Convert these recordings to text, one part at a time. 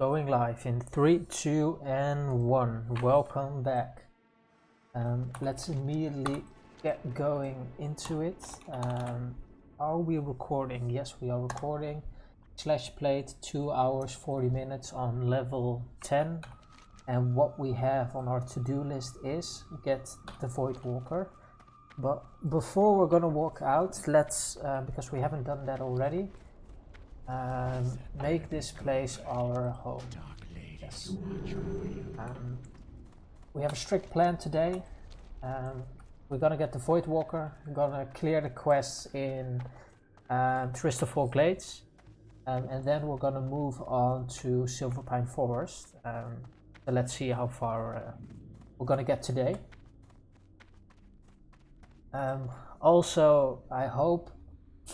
Going live in 3, 2, and 1. Welcome back. Let's immediately get going into it. Are we recording? Yes, we are recording. Slash played 2 hours 40 minutes on level 10. And what we have on our to-do list is get the Voidwalker. But before we're gonna walk out, let's, because we haven't done that already, make this place our home. Yes. We have a strict plan today. We're gonna get the Voidwalker. We're gonna clear the quests in Tristofol Glades, and then we're gonna move on to Silverpine Forest. So let's see how far we're gonna get today. Also, I hope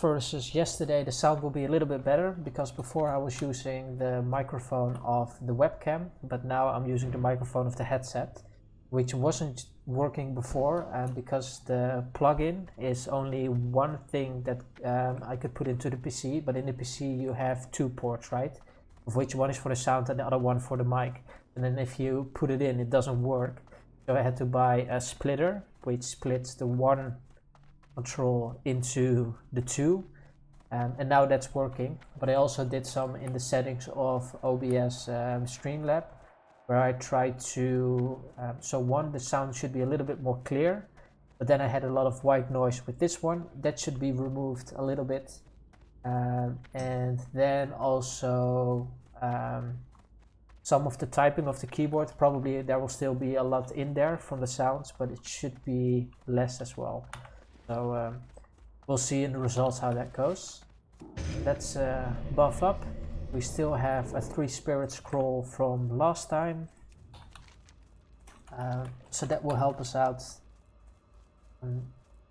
versus yesterday the sound will be a little bit better, because before I was using the microphone of the webcam, but now I'm using the microphone of the headset, which wasn't working before, because the plugin is only one thing that I could put into the PC, but in the PC you have two ports, right? Of which one is for the sound and the other one for the mic. And then if you put it in, it doesn't work. So I had to buy a splitter, which splits the one control into the two, and now that's working. But I also did some in the settings of OBS Streamlab, where I tried to so one, the sound should be a little bit more clear, but then I had a lot of white noise with this one. That should be removed a little bit, and then also some of the typing of the keyboard, probably there will still be a lot in there from the sounds, but it should be less as well. So we'll see in the results how that goes. Let's buff up. We still have a 3 spirit scroll from last time, so that will help us out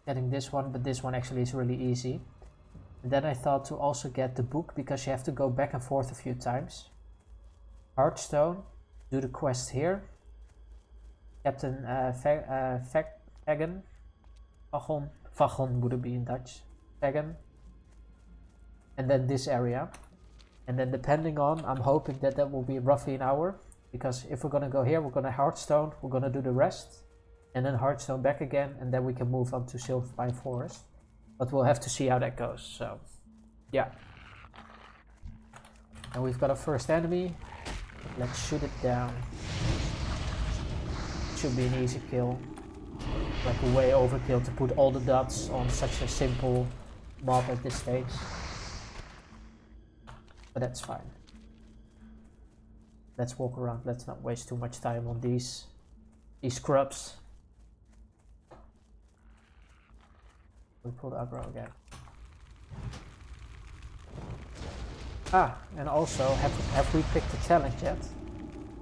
getting this one, but this one actually is really easy. And then I thought to also get the book, because you have to go back and forth a few times. Hearthstone, do the quest here. Captain Vachon would it be in Dutch? Vachon. And then this area. And then depending on, I'm hoping that that will be roughly an hour. Because if we're gonna go here, we're gonna Hearthstone, we're gonna do the rest. And then Hearthstone back again, and then we can move on to Silverpine Forest. But we'll have to see how that goes, so yeah. And we've got a first enemy. Let's shoot it down. Should be an easy kill. Like a way overkill to put all the dots on such a simple mob at this stage. But that's fine. Let's walk around. Let's not waste too much time on these crypts. We pulled aggro again. Ah, and also, have we picked the challenge yet?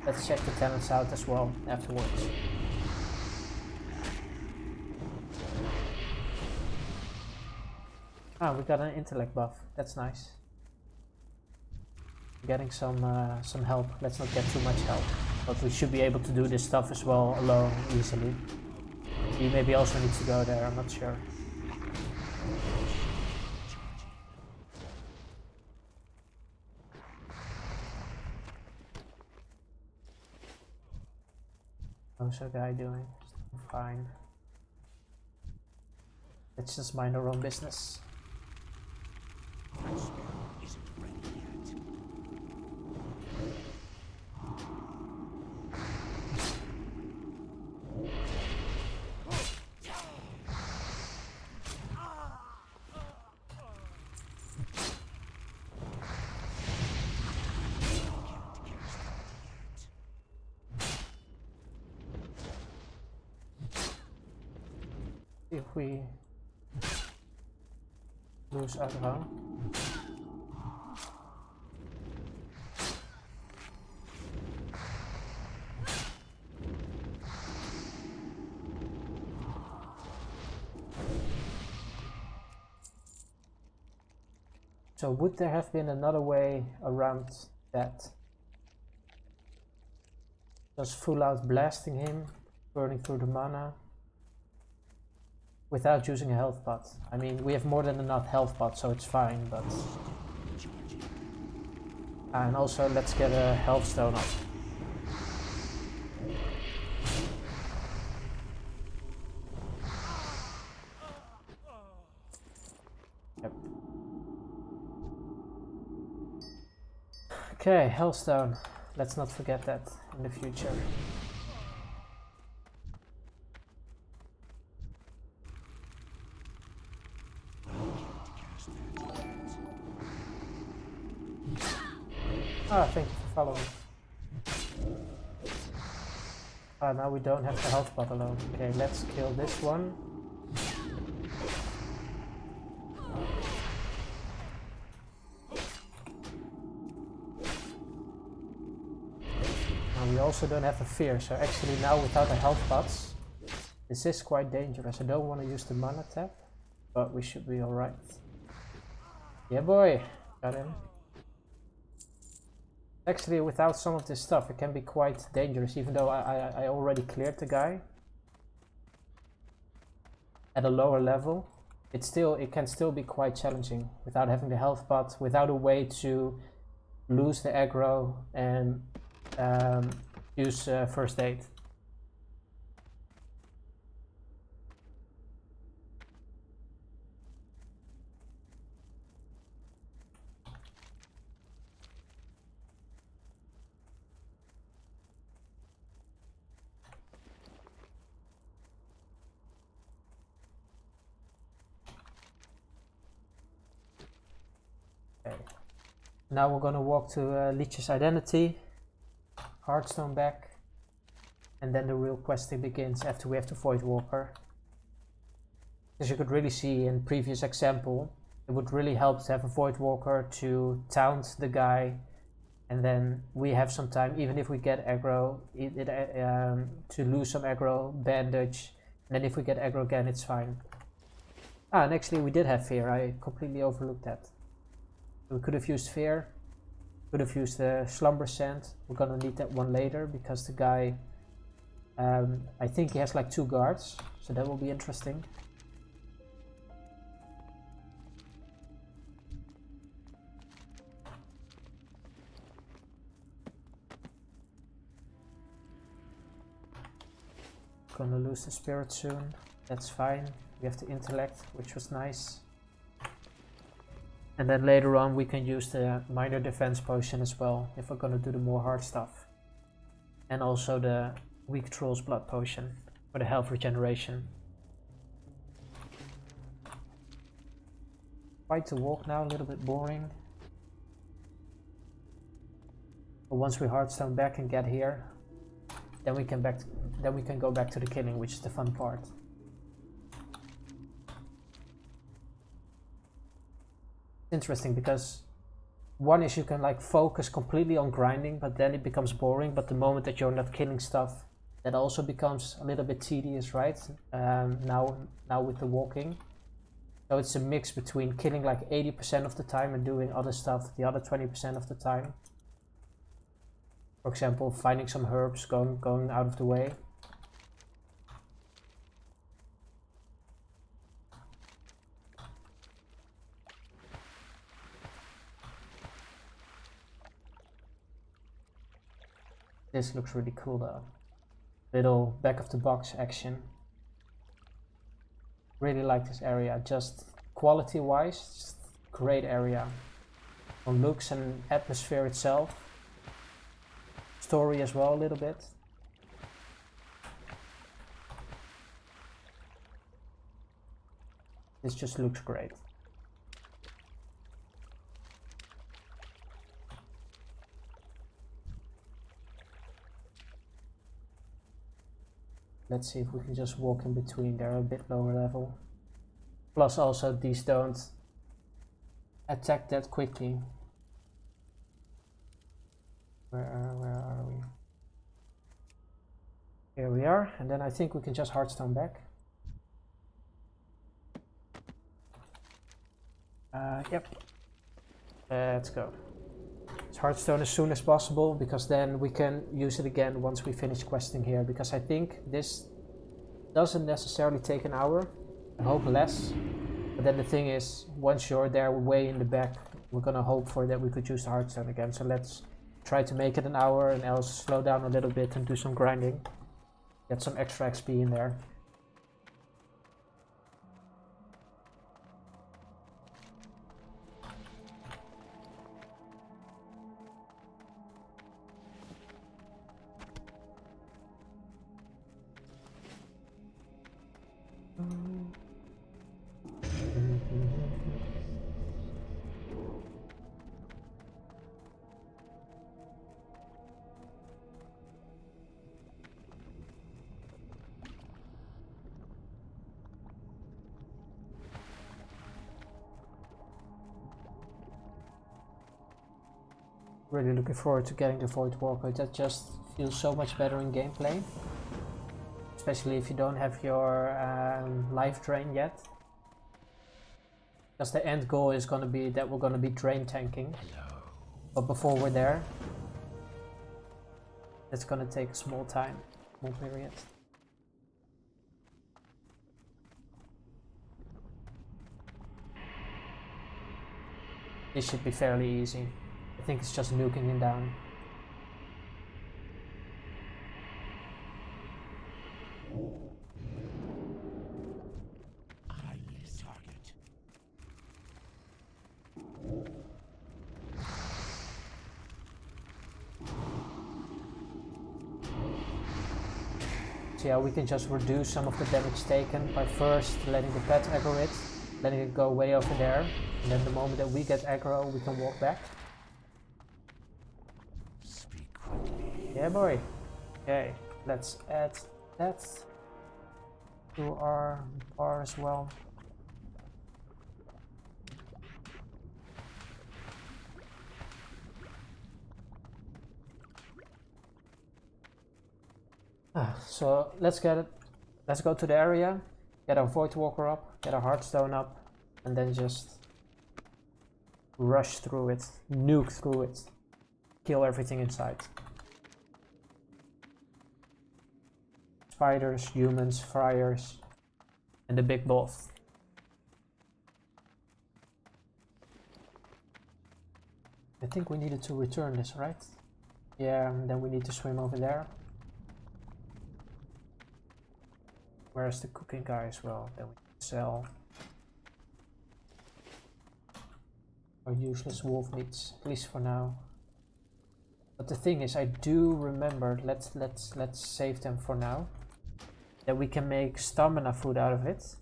Let's check the talents out as well afterwards. Ah, we got an intellect buff. That's nice. Getting some help. Let's not get too much help, but we should be able to do this stuff as well alone easily. He maybe also needs to go there. I'm not sure. How's that guy doing? Fine. Let's just mind our own business. If we lose aggro. So would there have been another way around that? Just full out blasting him, burning through the mana, without using a health pot. I mean, we have more than enough health pots, so it's fine, but And also let's get a healthstone up. Yep. Okay, healthstone. Let's not forget that in the future. Ah, thank you for following. Ah, now we don't have the health pot alone. Okay, let's kill this one. And we also don't have a fear, so actually now without the health pots, this is quite dangerous. I don't want to use the mana tap, but we should be alright. Yeah boy, got him. Actually, without some of this stuff, it can be quite dangerous, even though I already cleared the guy at a lower level. It can still be quite challenging without having the health pot, without a way to lose the aggro and use first aid. Okay. Now we're gonna walk to Leech's Identity, Hearthstone back, and then the real questing begins after we have the Voidwalker. As you could really see in previous example, it would really help to have a Voidwalker to taunt the guy, and then we have some time, even if we get aggro, to lose some aggro, bandage, and then if we get aggro again, it's fine. Ah, and actually we did have fear, I completely overlooked that. We could have used fear, could have used the slumber sand. We're gonna need that one later because the guy, I think he has like 2 guards, so that will be interesting. Gonna lose the spirit soon, that's fine. We have the intellect, which was nice. And then later on we can use the minor defense potion as well, if we're gonna do the more hard stuff. And also the weak troll's blood potion for the health regeneration. Quite to walk now, a little bit boring. But once we Hearthstone back and get here, then we can go back to the killing, which is the fun part. Interesting because one is you can like focus completely on grinding, but then it becomes boring. But the moment that you're not killing stuff, that also becomes a little bit tedious, right? Now with the walking, so it's a mix between killing like 80% of the time and doing other stuff the other 20% of the time. For example, finding some herbs, going out of the way. This looks really cool though. Little back of the box action. Really like this area, just quality wise, just great area. On looks and atmosphere itself. Story as well a little bit. This just looks great. Let's see if we can just walk in between. They're a bit lower level. Plus also these don't attack that quickly. Where are we? Here we are, and then I think we can just Hearthstone back. Yep. Let's go. Let's Hearthstone as soon as possible, because then we can use it again once we finish questing here, because I think this doesn't necessarily take an hour. I hope less. But then the thing is, once you're there way in the back, We're gonna hope for that we could use the hearthstone again, so let's try to make it an hour and else slow down a little bit and do some grinding. Get some extra XP in there. Really looking forward to getting the Voidwalker. That just feels so much better in gameplay. Especially if you don't have your life drain yet. Because the end goal is gonna be that we're gonna be drain tanking. But before we're there, it's gonna take a small period. This should be fairly easy. I think it's just nuking him down. So yeah, we can just reduce some of the damage taken by first letting the pet aggro it, letting it go way over there, and then the moment that we get aggro, we can walk back. Yeah, boy. Okay, let's add that to our bar as well. So let's get it. Let's go to the area, get our Voidwalker up, get our Hearthstone up, and then just rush through it, nuke through it, kill everything in sight. Spiders, humans, friars, and the big boss. I think we needed to return this, right? Yeah, and then we need to swim over there. Where's the cooking guy as well? Then we can sell our useless wolf meats, at least for now. But the thing is, I do remember. Let's save them for now. That we can make stamina food out of it,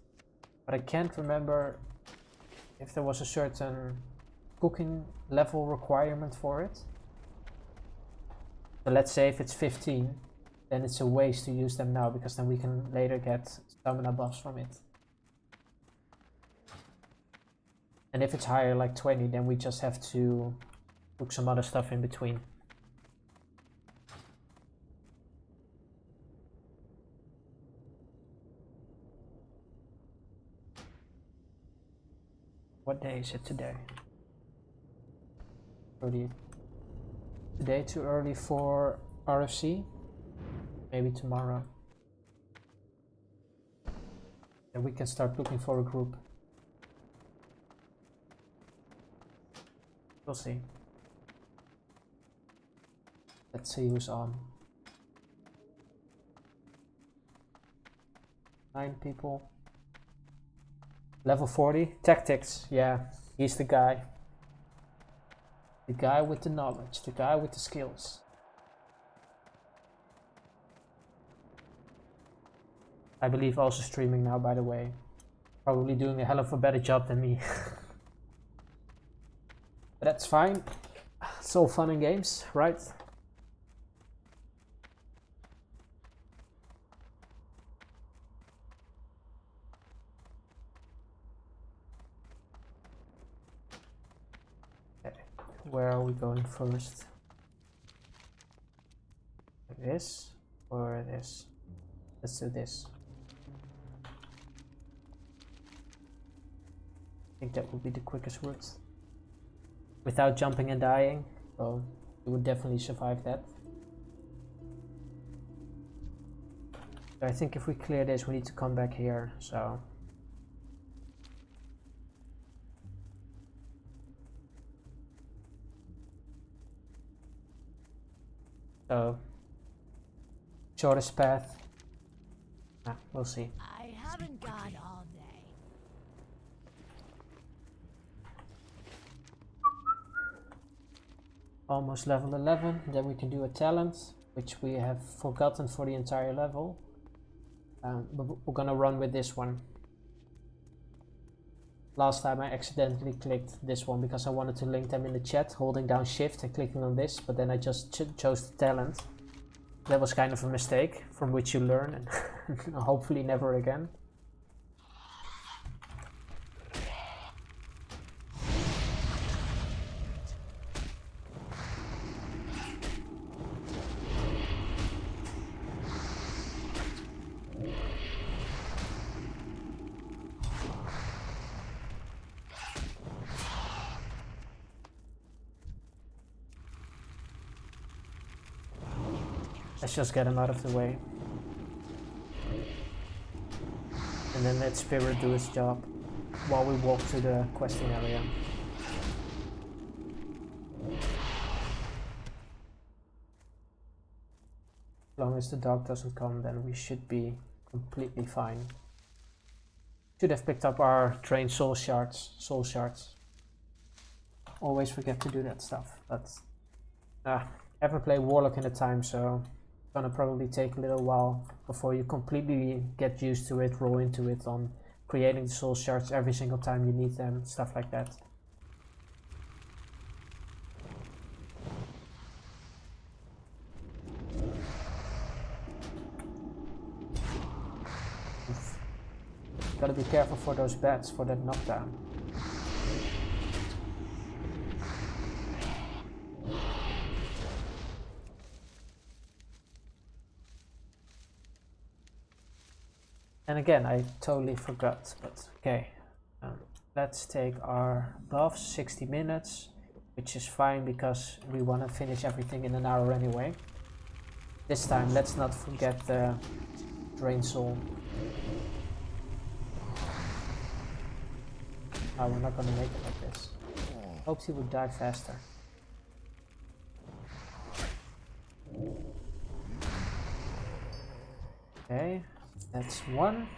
but I can't remember if there was a certain cooking level requirement for it. So let's say if it's 15, then it's a waste to use them now, because then we can later get stamina buffs from it. And if it's higher, like 20, then we just have to cook some other stuff in between. What day is it today? 30th. Today too early for RFC? Maybe tomorrow. Then we can start looking for a group. We'll see. Let's see who's on. 9 people. Level 40. Tactics. Yeah, he's the guy. The guy with the knowledge. The guy with the skills. I believe also streaming now, by the way. Probably doing a hell of a better job than me. But that's fine. It's all fun and games, right? Okay. Where are we going first? This or this? Let's do this. I think that would be the quickest route. Without jumping and dying, so you would definitely survive that. So I think if we clear this, we need to come back here, so. So, shortest path. We'll see. I haven't got all day. Almost level 11. Then we can do a talent, which we have forgotten for the entire level. But we're gonna run with this one. Last time I accidentally clicked this one because I wanted to link them in the chat, holding down shift and clicking on this, but then I just chose the talent. That was kind of a mistake from which you learn, and hopefully never again. Let's just get him out of the way. And then let Spirit do its job while we walk to the questing area. As long as the dog doesn't come, then we should be completely fine. Should have picked up our trained soul shards. Always forget to do that stuff, but ever play warlock in a time, so it's gonna probably take a little while before you completely get used to it, roll into it on creating the soul shards every single time you need them, stuff like that. Oof. Gotta be careful for those bats for that knockdown. And again, I totally forgot, but okay. Let's take our buffs, 60 minutes, which is fine because we want to finish everything in an hour anyway. This time, let's not forget the drain soul. Oh, we're not gonna make it like this. Hoped he would die faster. Okay. That's one.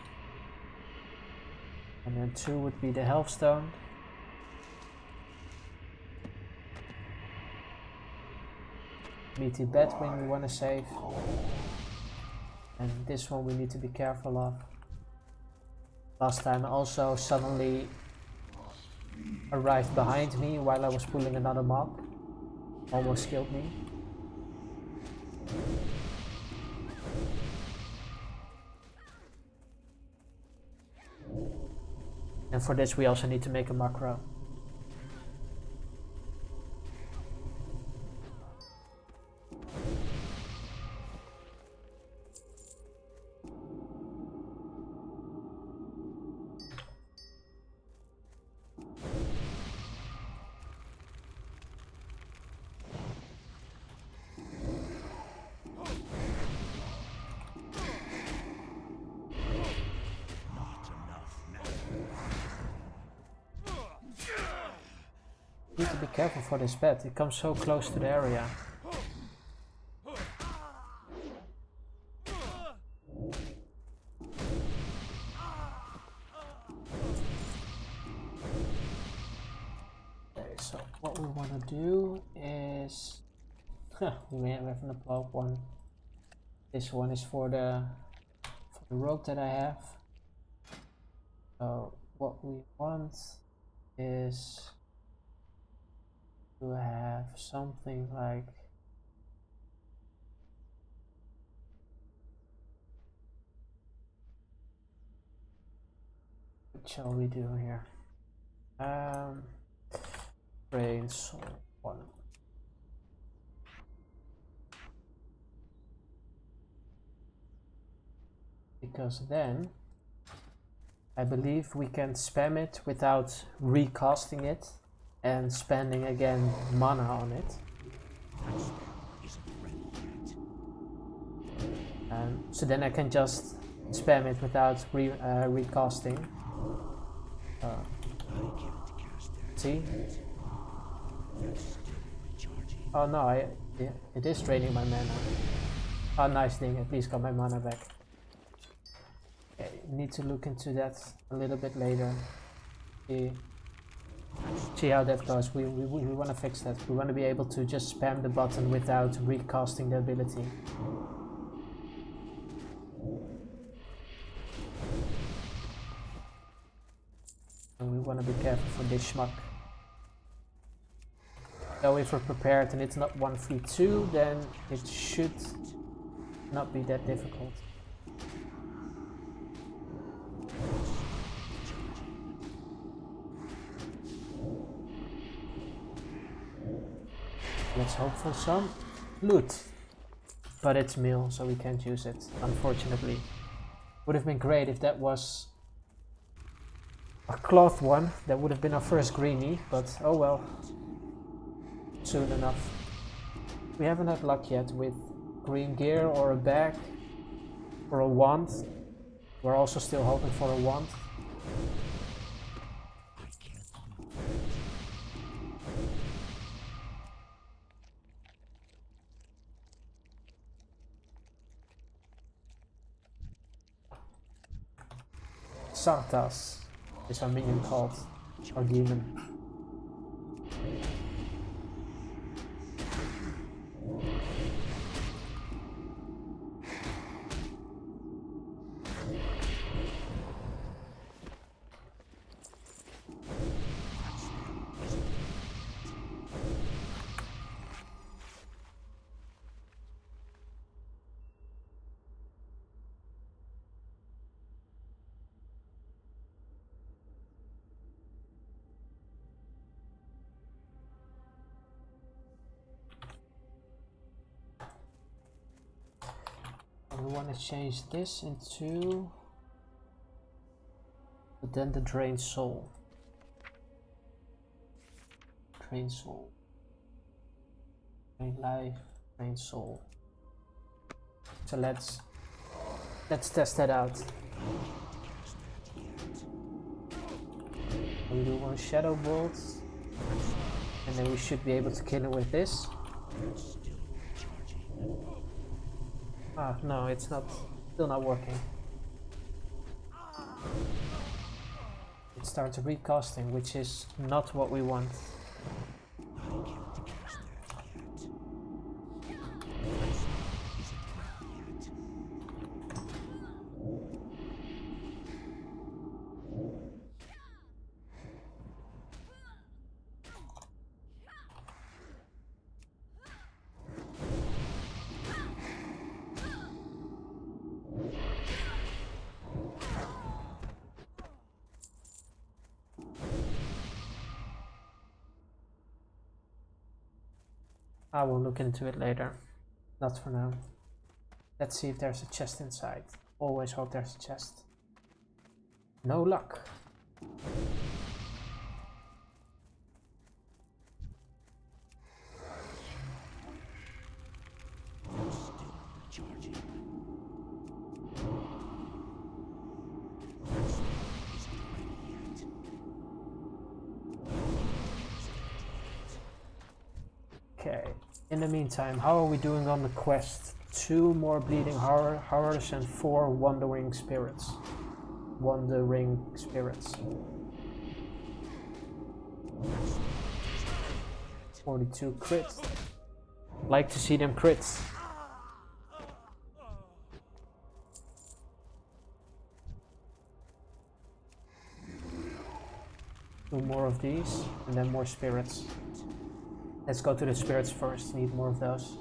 And then two would be the healthstone. Meaty Batwing we want to save. And this one we need to be careful of. Last time also suddenly arrived behind me while I was pulling another mob. Almost killed me. And for this we also need to make a macro. Need to be careful for this bat, it comes so close to the area. Okay, so what we want to do is... we may have an above one. This one is for the rope that I have. So what we want is to have something like what shall we do here? Brain soul one. Because then I believe we can spam it without recasting it and spending again mana on it. So then I can just spam it without recasting. See? Oh no, Yeah, it is draining my mana. Oh, nice thing, at least got my mana back. Okay, need to look into that a little bit later. See how that goes. We want to fix that. We want to be able to just spam the button without recasting the ability. And we want to be careful for this schmuck. So if we're prepared and it's not 1v2, then it should not be that difficult. Let's hope for some loot. But it's meal, so we can't use it, unfortunately. Would have been great if that was a cloth one. That would have been our first greenie, but oh well. Soon enough. We haven't had luck yet with green gear or a bag or a wand. We're also still hoping for a wand. Sartas is our minion called, our demon. We want to change this into then the drain soul. Drain soul. Drain life, drain soul. So let's test that out. We do one shadow bolt, and then we should be able to kill him with this. Ah, no, it's not, still not working. It starts recasting, which is not what we want. I will look into it later. Not for now. Let's see if there's a chest inside. Always hope there's a chest. No luck. Okay, in the meantime, how are we doing on the quest? 2 more bleeding horrors and 4 wandering spirits. 42 crits. Like to see them crits. Two more of these and then more spirits. Let's go to the spirits first, need more of those.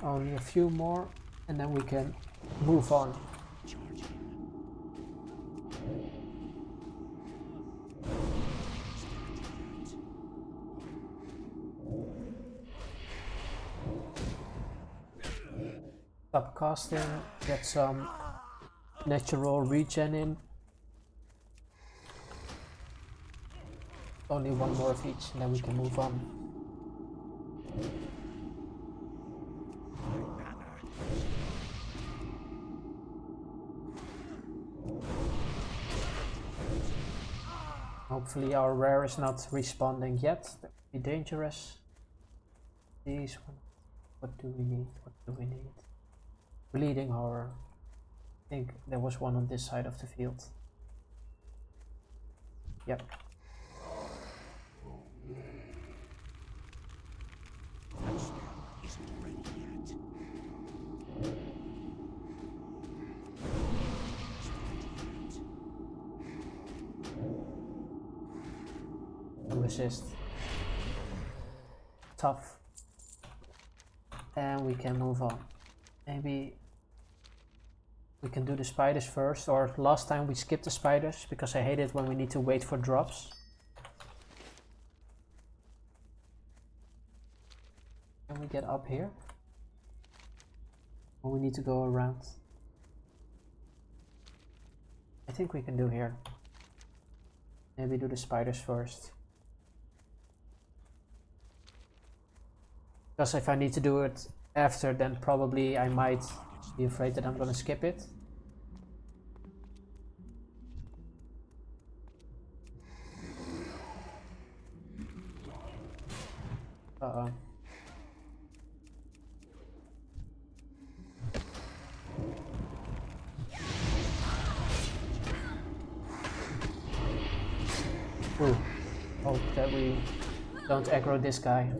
Only a few more and then we can move on. Stop casting, get some natural regen in. Only one more of each and then we can move on. Hopefully our rare is not responding yet. That would be dangerous. These one. What do we need? What do we need? Bleeding horror. I think there was one on this side of the field. Yep. Resist. Tough. And we can move on. Maybe we can do the spiders first, or last time we skipped the spiders because I hate it when we need to wait for drops. Can we get up here? Or we need to go around? I think we can do here. Maybe do the spiders first. Because if I need to do it after, then probably I might be afraid that I'm gonna skip it. Uh-oh. Ooh. Hope that we don't aggro this guy.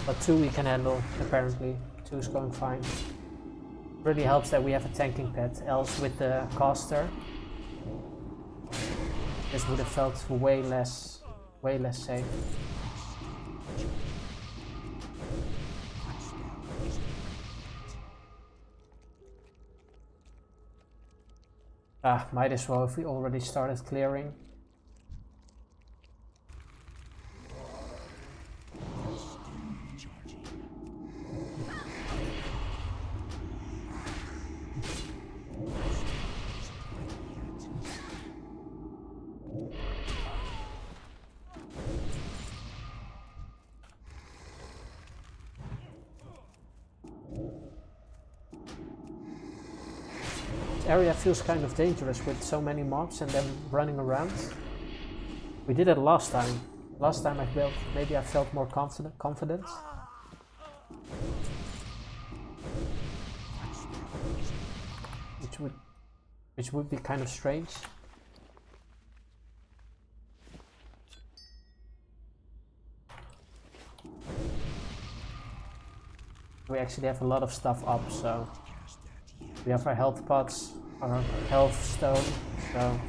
But 2 we can handle, apparently. 2 is going fine. Really helps that we have a tanking pet, else with the caster this would have felt way less safe. Ah, might as well if we already started clearing. Area feels kind of dangerous with so many mobs and them running around. We did it last time. Last time I felt, maybe I felt more confident. Which would be kind of strange. We actually have a lot of stuff up, so we have our health pots, our health stone, so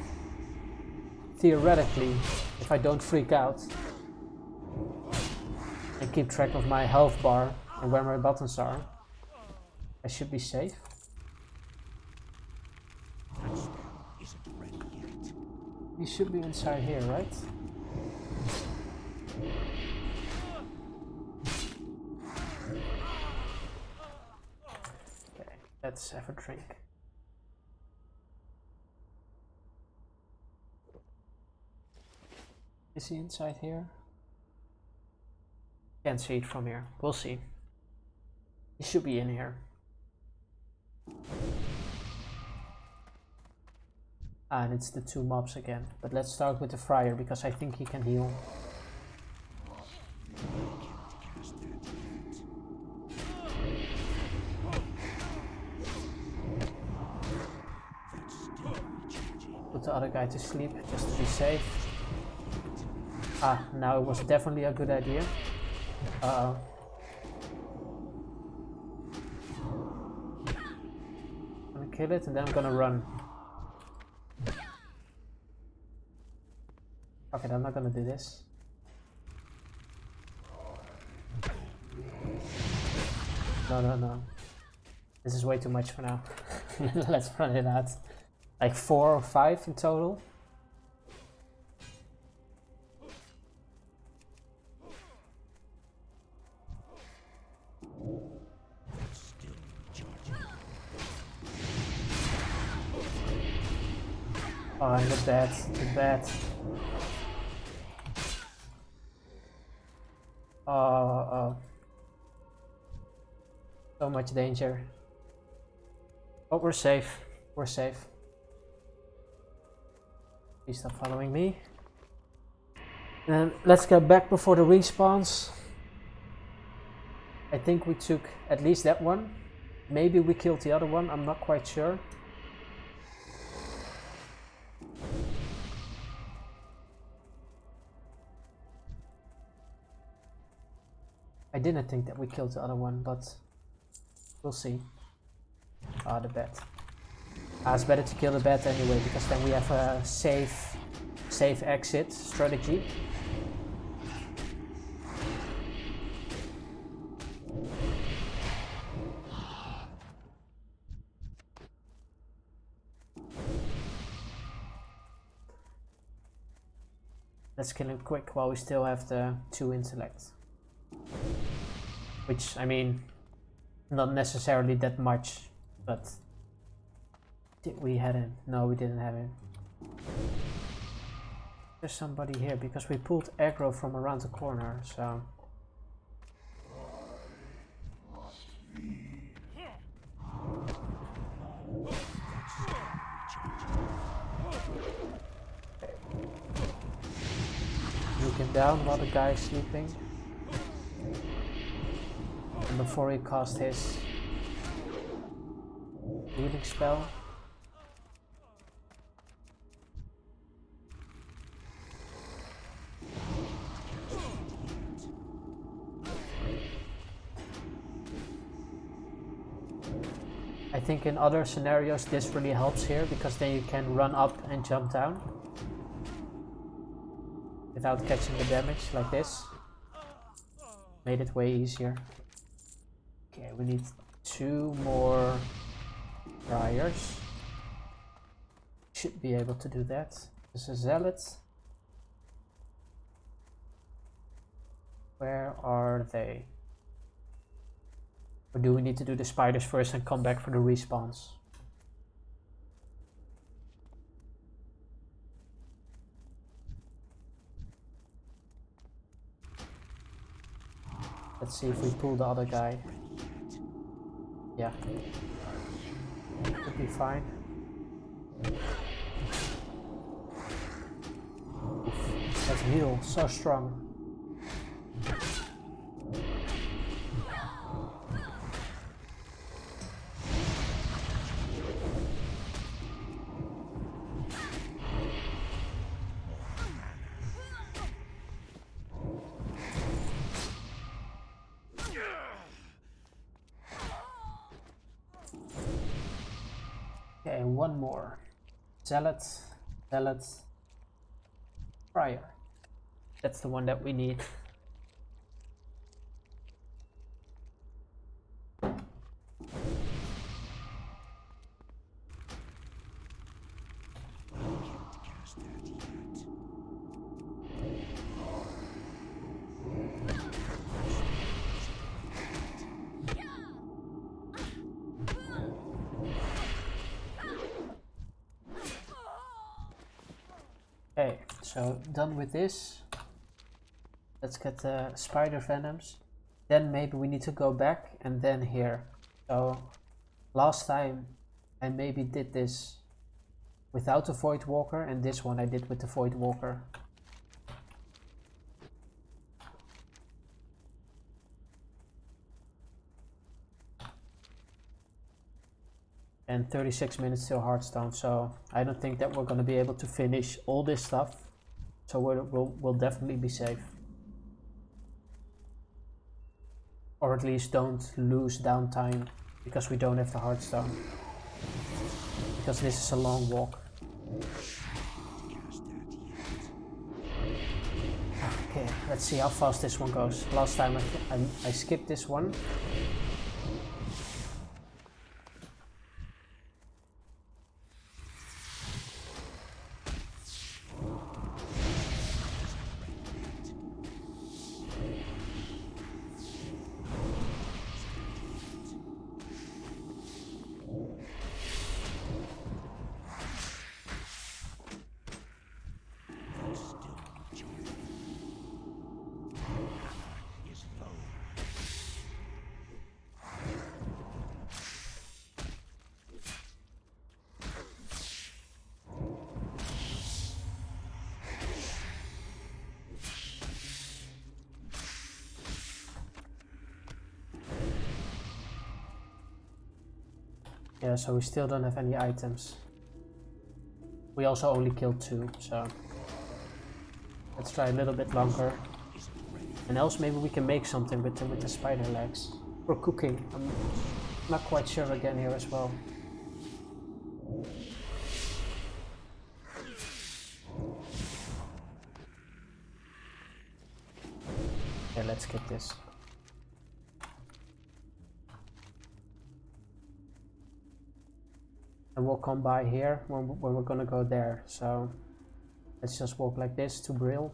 theoretically, if I don't freak out and keep track of my health bar and where my buttons are, I should be safe. You should be inside here, right? Okay, let's have a drink. Is he inside here? Can't see it from here. We'll see. He should be in here. Ah, and it's the 2 mobs again. But let's start with the friar because I think he can heal. Put the other guy to sleep just to be safe. Ah, now it was definitely a good idea. Uh-oh. I'm gonna kill it and then I'm gonna run. Okay, I'm not gonna do this. No, no, no. This is way too much for now. Let's run it out. Like 4 or 5 in total. Oh, and the bat. Oh. So much danger. But we're safe. We're safe. Please stop following me. And let's get back before the respawns. I think we took at least that one. Maybe we killed the other one, I'm not quite sure. I didn't think that we killed the other one, but we'll see. Ah, the bat. It's better to kill the bat anyway, because then we have a safe exit strategy. Let's kill him quick while we still have the 2 intellect. Which, I mean, not necessarily that much, but did we have him? No, we didn't have him. There's somebody here because we pulled aggro from around the corner, so. Nuke him down while the guy is sleeping. And before he casts his healing spell. I think in other scenarios this really helps here, because then you can run up and jump down without catching the damage like this. Made it way easier. Okay, we need 2 more briars. Should be able to do that. There's a zealot. Where are they? Or do we need to do the spiders first and come back for the respawns? Let's see if we pull the other guy. Yeah. Should be fine. Oof, that heal, so strong. Okay, 1 more. Zealot, Friar. That's the one that we need. Okay, so done with this. Let's get the spider venoms. Then maybe we need to go back and then here. So last time I maybe did this without the Voidwalker, and this one I did with the Voidwalker. And 36 minutes till Hearthstone, so I don't think that we're going to be able to finish all this stuff. So we'll definitely be safe. Or at least don't lose downtime because we don't have the Hearthstone. Because this is a long walk. Okay, let's see how fast this one goes. Last time I skipped this one. Yeah, so we still don't have any items. We also only killed 2, so let's try a little bit longer. And else maybe we can make something with the spider legs. For cooking, I'm not quite sure again here as well. Okay, let's get this. And we'll come by here when we're gonna go there. So let's just walk like this to Brill.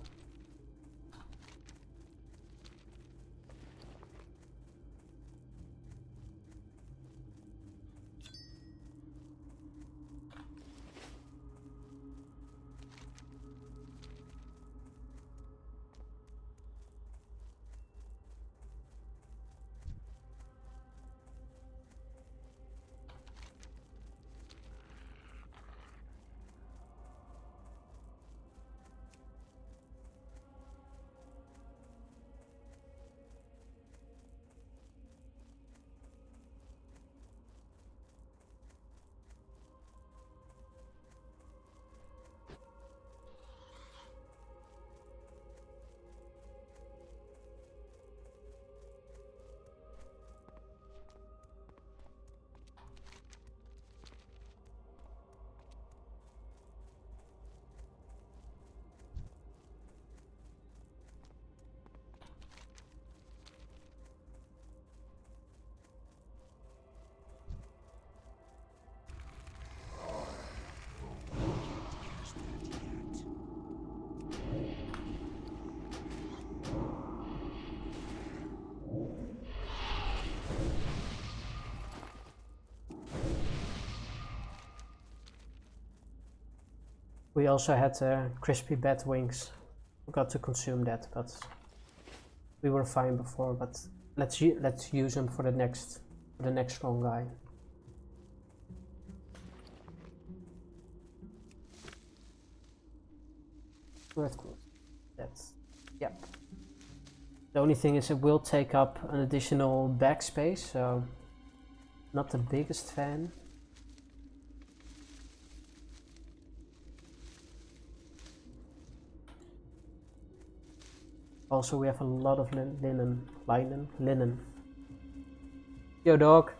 We also had crispy bat wings. Forgot to consume that, but we were fine before. But let's use them for the next strong guy. That's yep. The only thing is it will take up an additional backspace, so not the biggest fan. Also, we have a lot of linen. Yo, dog.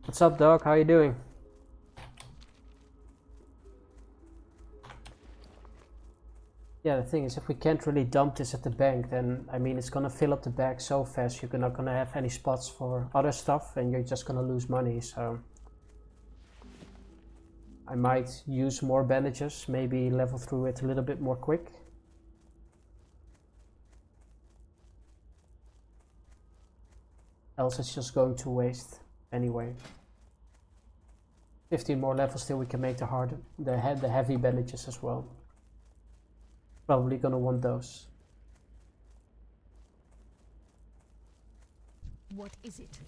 What's up, dog? How you doing? Yeah, the thing is, if we can't really dump this at the bank, then, I mean, it's gonna fill up the bag so fast, you're not gonna have any spots for other stuff, and you're just gonna lose money, so... I might use more bandages, maybe level through it a little bit more quick. Else it's just going to waste anyway. 15 more levels till we can make the heavy bandages as well. Probably gonna want those. What is it?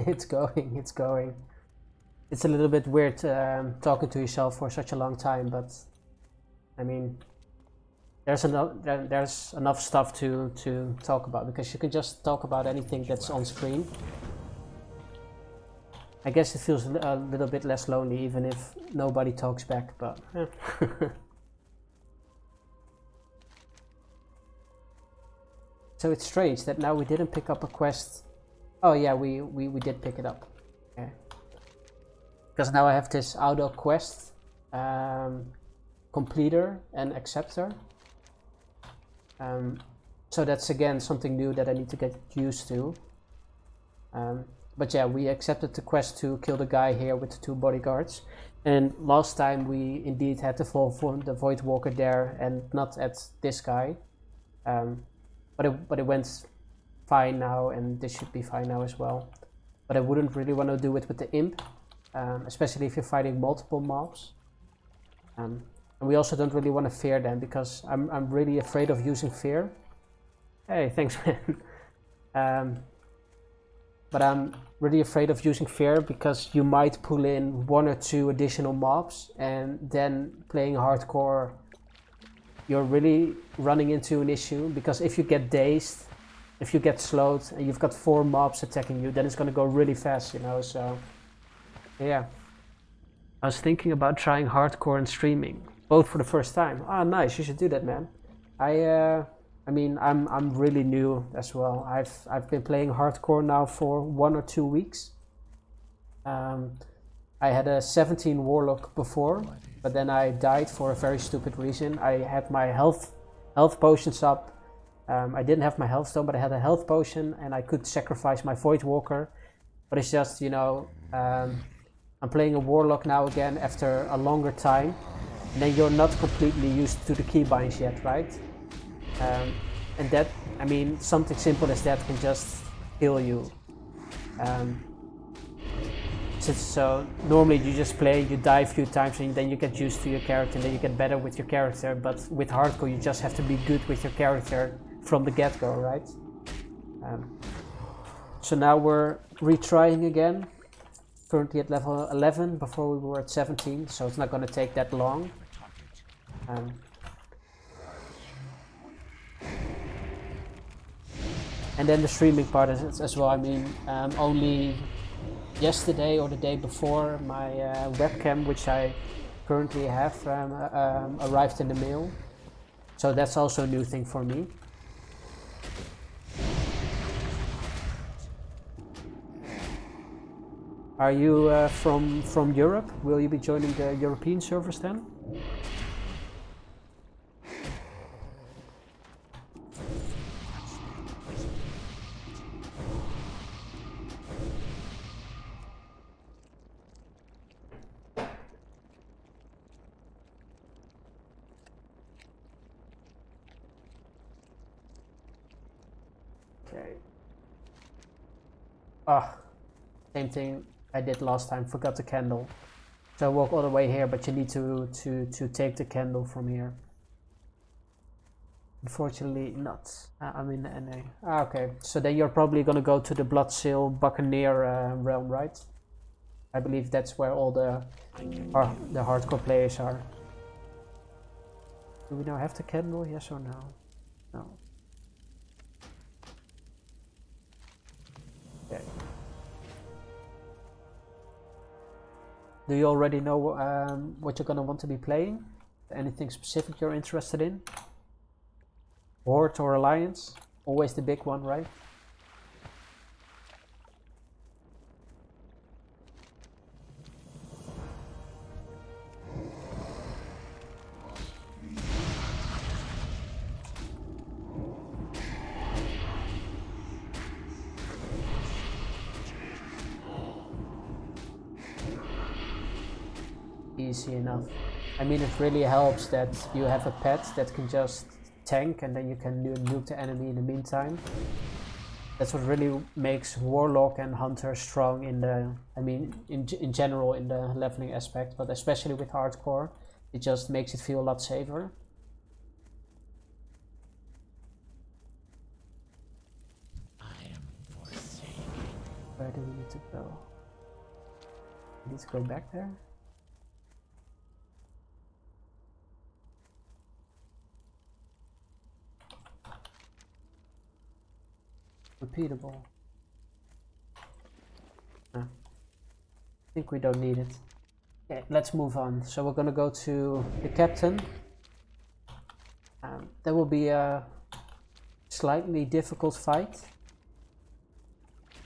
It's going. It's a little bit weird talking to yourself for such a long time, but I mean, there's enough stuff to talk about, because you can just talk about anything that's on screen. I guess it feels a little bit less lonely, even if nobody talks back, but So it's strange that now we didn't pick up a quest. Oh yeah, we did pick it up. Okay. Because now I have this auto quest completer and acceptor. So that's again something new that I need to get used to. But yeah, we accepted the quest to kill the guy here with the 2 bodyguards. And last time we indeed had the Voidwalker there and not at this guy. but it went fine now, and this should be fine now as well. But I wouldn't really want to do it with the imp, especially if you're fighting multiple mobs. And we also don't really want to fear them, because I'm really afraid of using fear. Hey, thanks, man. But I'm really afraid of using fear, because you might pull in 1 or 2 additional mobs, and then playing hardcore, you're really running into an issue, because if you get dazed, if you get slowed, and you've got 4 mobs attacking you, then it's gonna go really fast, you know, so yeah. I was thinking about trying hardcore and streaming, both for the first time. Ah, nice, you should do that, man. I mean, I'm really new as well. I've been playing hardcore now for 1 or 2 weeks. I had a 17 warlock before, but then I died for a very stupid reason. I had my health potions up. I didn't have my healthstone, but I had a health potion, and I could sacrifice my Voidwalker. But it's just, you know, I'm playing a warlock now again after a longer time, and then you're not completely used to the keybinds yet, right? And that, I mean, something simple as that can just kill you. So normally you just play, you die a few times, and then you get used to your character, and then you get better with your character. But with hardcore, you just have to be good with your character from the get-go, right? So now we're retrying again. Currently at level 11, before we were at 17, so it's not going to take that long. And then the streaming part as well. I mean, only yesterday or the day before, my webcam, which I currently have, arrived in the mail. So that's also a new thing for me. Are you from Europe? Will you be joining the European servers then? Okay. Ah, same thing I did last time, forgot the candle. So I walk all the way here, but you need to take the candle from here. Unfortunately not. I'm in the NA. Ah, okay, so then you're probably gonna go to the Bloodseal Buccaneer realm, right? I believe that's where all the hardcore players are. Do we now have the candle, yes or no? No. Okay. Do you already know what you're gonna want to be playing? Anything specific you're interested in? Horde or Alliance? Always the big one, right? Easy enough. I mean, it really helps that you have a pet that can just tank, and then you can nuke the enemy in the meantime. That's what really makes Warlock and Hunter strong in the, I mean, in general in the leveling aspect, but especially with hardcore, it just makes it feel a lot safer. Where do we need to go? We need to go back there? Repeatable. I think we don't need it. Okay, let's move on. So we're gonna go to the captain. That will be a slightly difficult fight.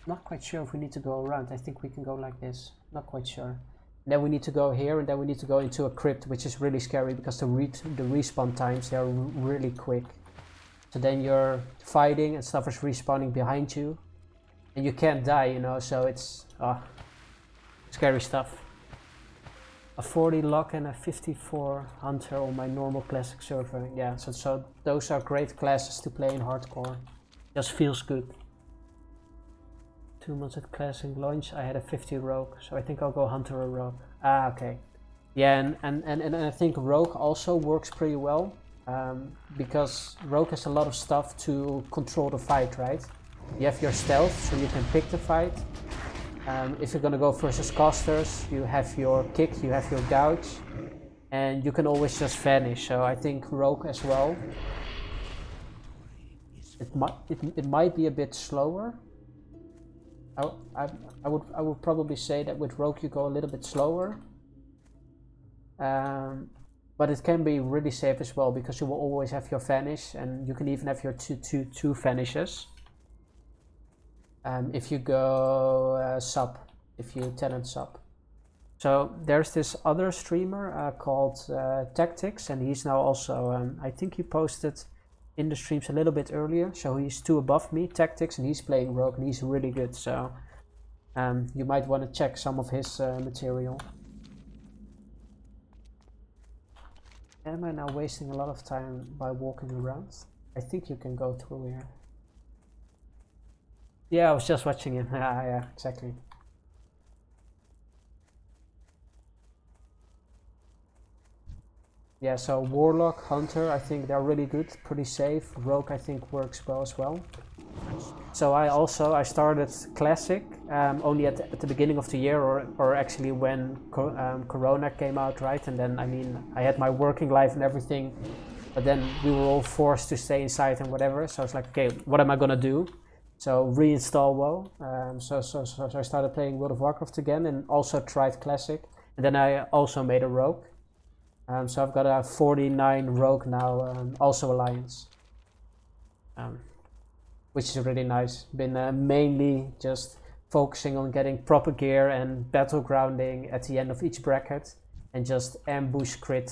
Not quite sure if we need to go around. I think we can go like this. Not quite sure. Then we need to go here, and then we need to go into a crypt, which is really scary because the respawn times, they are really quick. So then you're fighting and stuff is respawning behind you, and you can't die, you know, so it's scary stuff. a 40 lock and a 54 hunter on my normal classic server. Yeah, so those are great classes to play in hardcore. Just feels good. 2 months at classic launch, I had a 50 rogue, so I think I'll go hunter or rogue. Ah, okay. Yeah, and I think rogue also works pretty well, because rogue has a lot of stuff to control the fight, right? You have your stealth, so you can pick the fight. If you're gonna go versus casters, you have your kick, you have your gouge, and you can always just vanish. So I think rogue as well. It might be a bit slower. I would probably say that with rogue you go a little bit slower. But it can be really safe as well, because you will always have your vanish, and you can even have your two vanishes. If you go sub, if you tenant sub. So there's this other streamer called Tactics, and he's now also, I think he posted in the streams a little bit earlier, so he's 2 above me, Tactics, and he's playing rogue, and he's really good, so you might want to check some of his material. Am I now wasting a lot of time by walking around? I think you can go through here. Yeah, I was just watching him. Yeah, exactly. Yeah, so Warlock, Hunter, I think they're really good, pretty safe. Rogue, I think, works well as well. So I started Classic only at the beginning of the year, or actually when Corona came out, right? And then, I mean, I had my working life and everything, but then we were all forced to stay inside and whatever. So I was like, okay, what am I gonna do? So reinstall WoW. So I started playing World of Warcraft again, and also tried Classic. And then I also made a Rogue. So I've got a 49 Rogue now, also Alliance. Which is really nice. Been mainly just focusing on getting proper gear and battlegrounding at the end of each bracket, and just ambush critting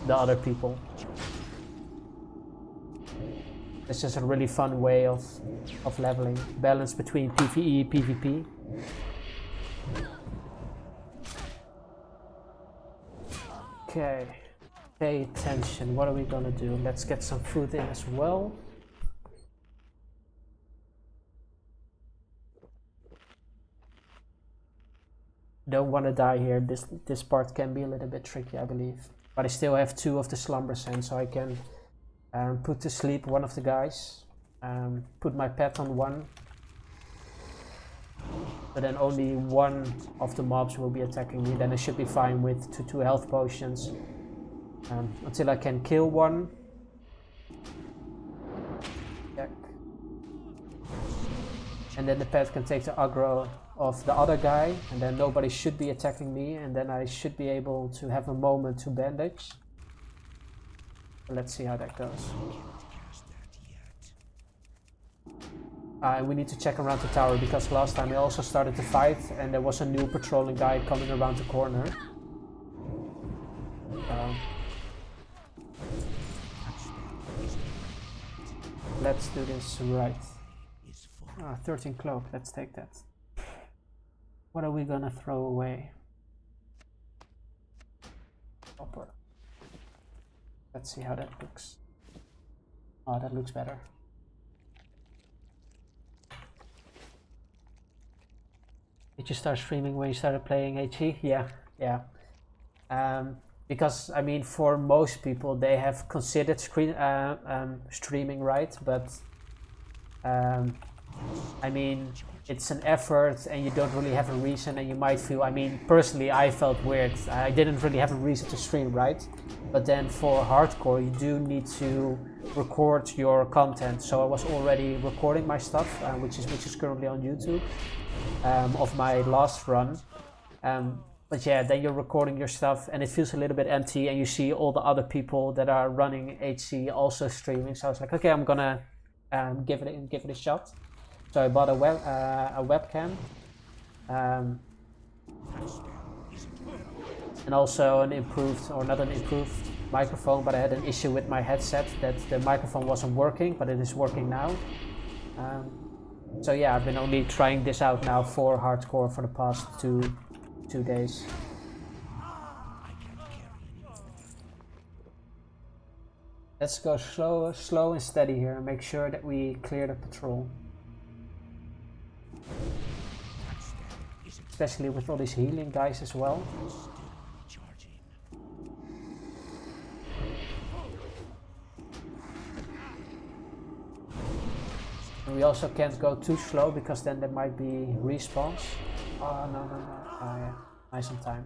the other people. It's just a really fun way of leveling. Balance between PvE, PvP. Okay, pay attention. What are we gonna do? Let's get some food in as well. Don't want to die here. This part can be a little bit tricky, I believe. But I still have 2 of the slumber sands, so I can put to sleep one of the guys. Put my pet on 1. But then only 1 of the mobs will be attacking me. Then I should be fine with 2 health potions. Until I can kill 1. Check. And then the pet can take the aggro of the other guy, and then nobody should be attacking me, and then I should be able to have a moment to bandage. Let's see how that goes. We need to check around the tower, because last time we also started to fight and there was a new patrolling guy coming around the corner. Let's do this right. 13 cloak, let's take that. What are we gonna throw away? Copper. Let's see how that looks. Oh, that looks better. Did you start streaming when you started playing HE? Yeah. Because I mean, for most people, they have considered streaming, right? But I mean, it's an effort, and you don't really have a reason, and you might feel. I mean, personally, I felt weird. I didn't really have a reason to stream, right? But then for hardcore, you do need to record your content. So I was already recording my stuff, which is currently on YouTube, of my last run. But yeah, then you're recording your stuff and it feels a little bit empty, and you see all the other people that are running HC also streaming. So I was like, okay, I'm gonna give it a shot. So I bought a webcam, and also an improved, or not an improved microphone, but I had an issue with my headset that the microphone wasn't working, but it is working now. So yeah, I've been only trying this out now for hardcore for the past 2 days. Let's go slow and steady here and make sure that we clear the patrol. Especially with all these healing guys as well. And we also can't go too slow because then there might be respawns. Oh no. Oh yeah, nice on time.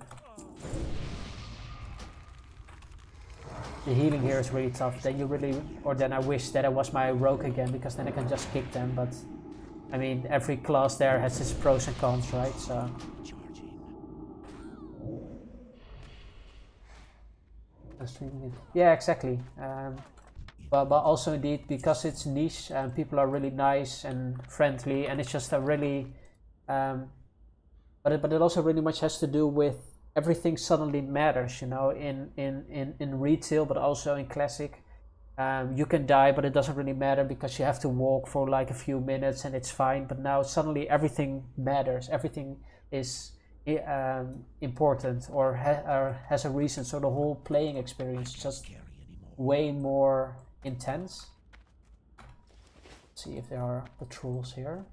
The healing here is really tough. Then you really, or then I wish that I was my rogue again, because then I can just kick them. But I mean, every class there has its pros and cons, right? So yeah, exactly. But also indeed, because it's niche and people are really nice and friendly, and it's just a really but it also really much has to do with everything suddenly matters, you know, in retail, but also in classic. You can die, but it doesn't really matter because you have to walk for like a few minutes and it's fine. But now suddenly everything matters. Everything is important or has a reason. So the whole playing experience is just way more intense. Let's see if there are patrols here.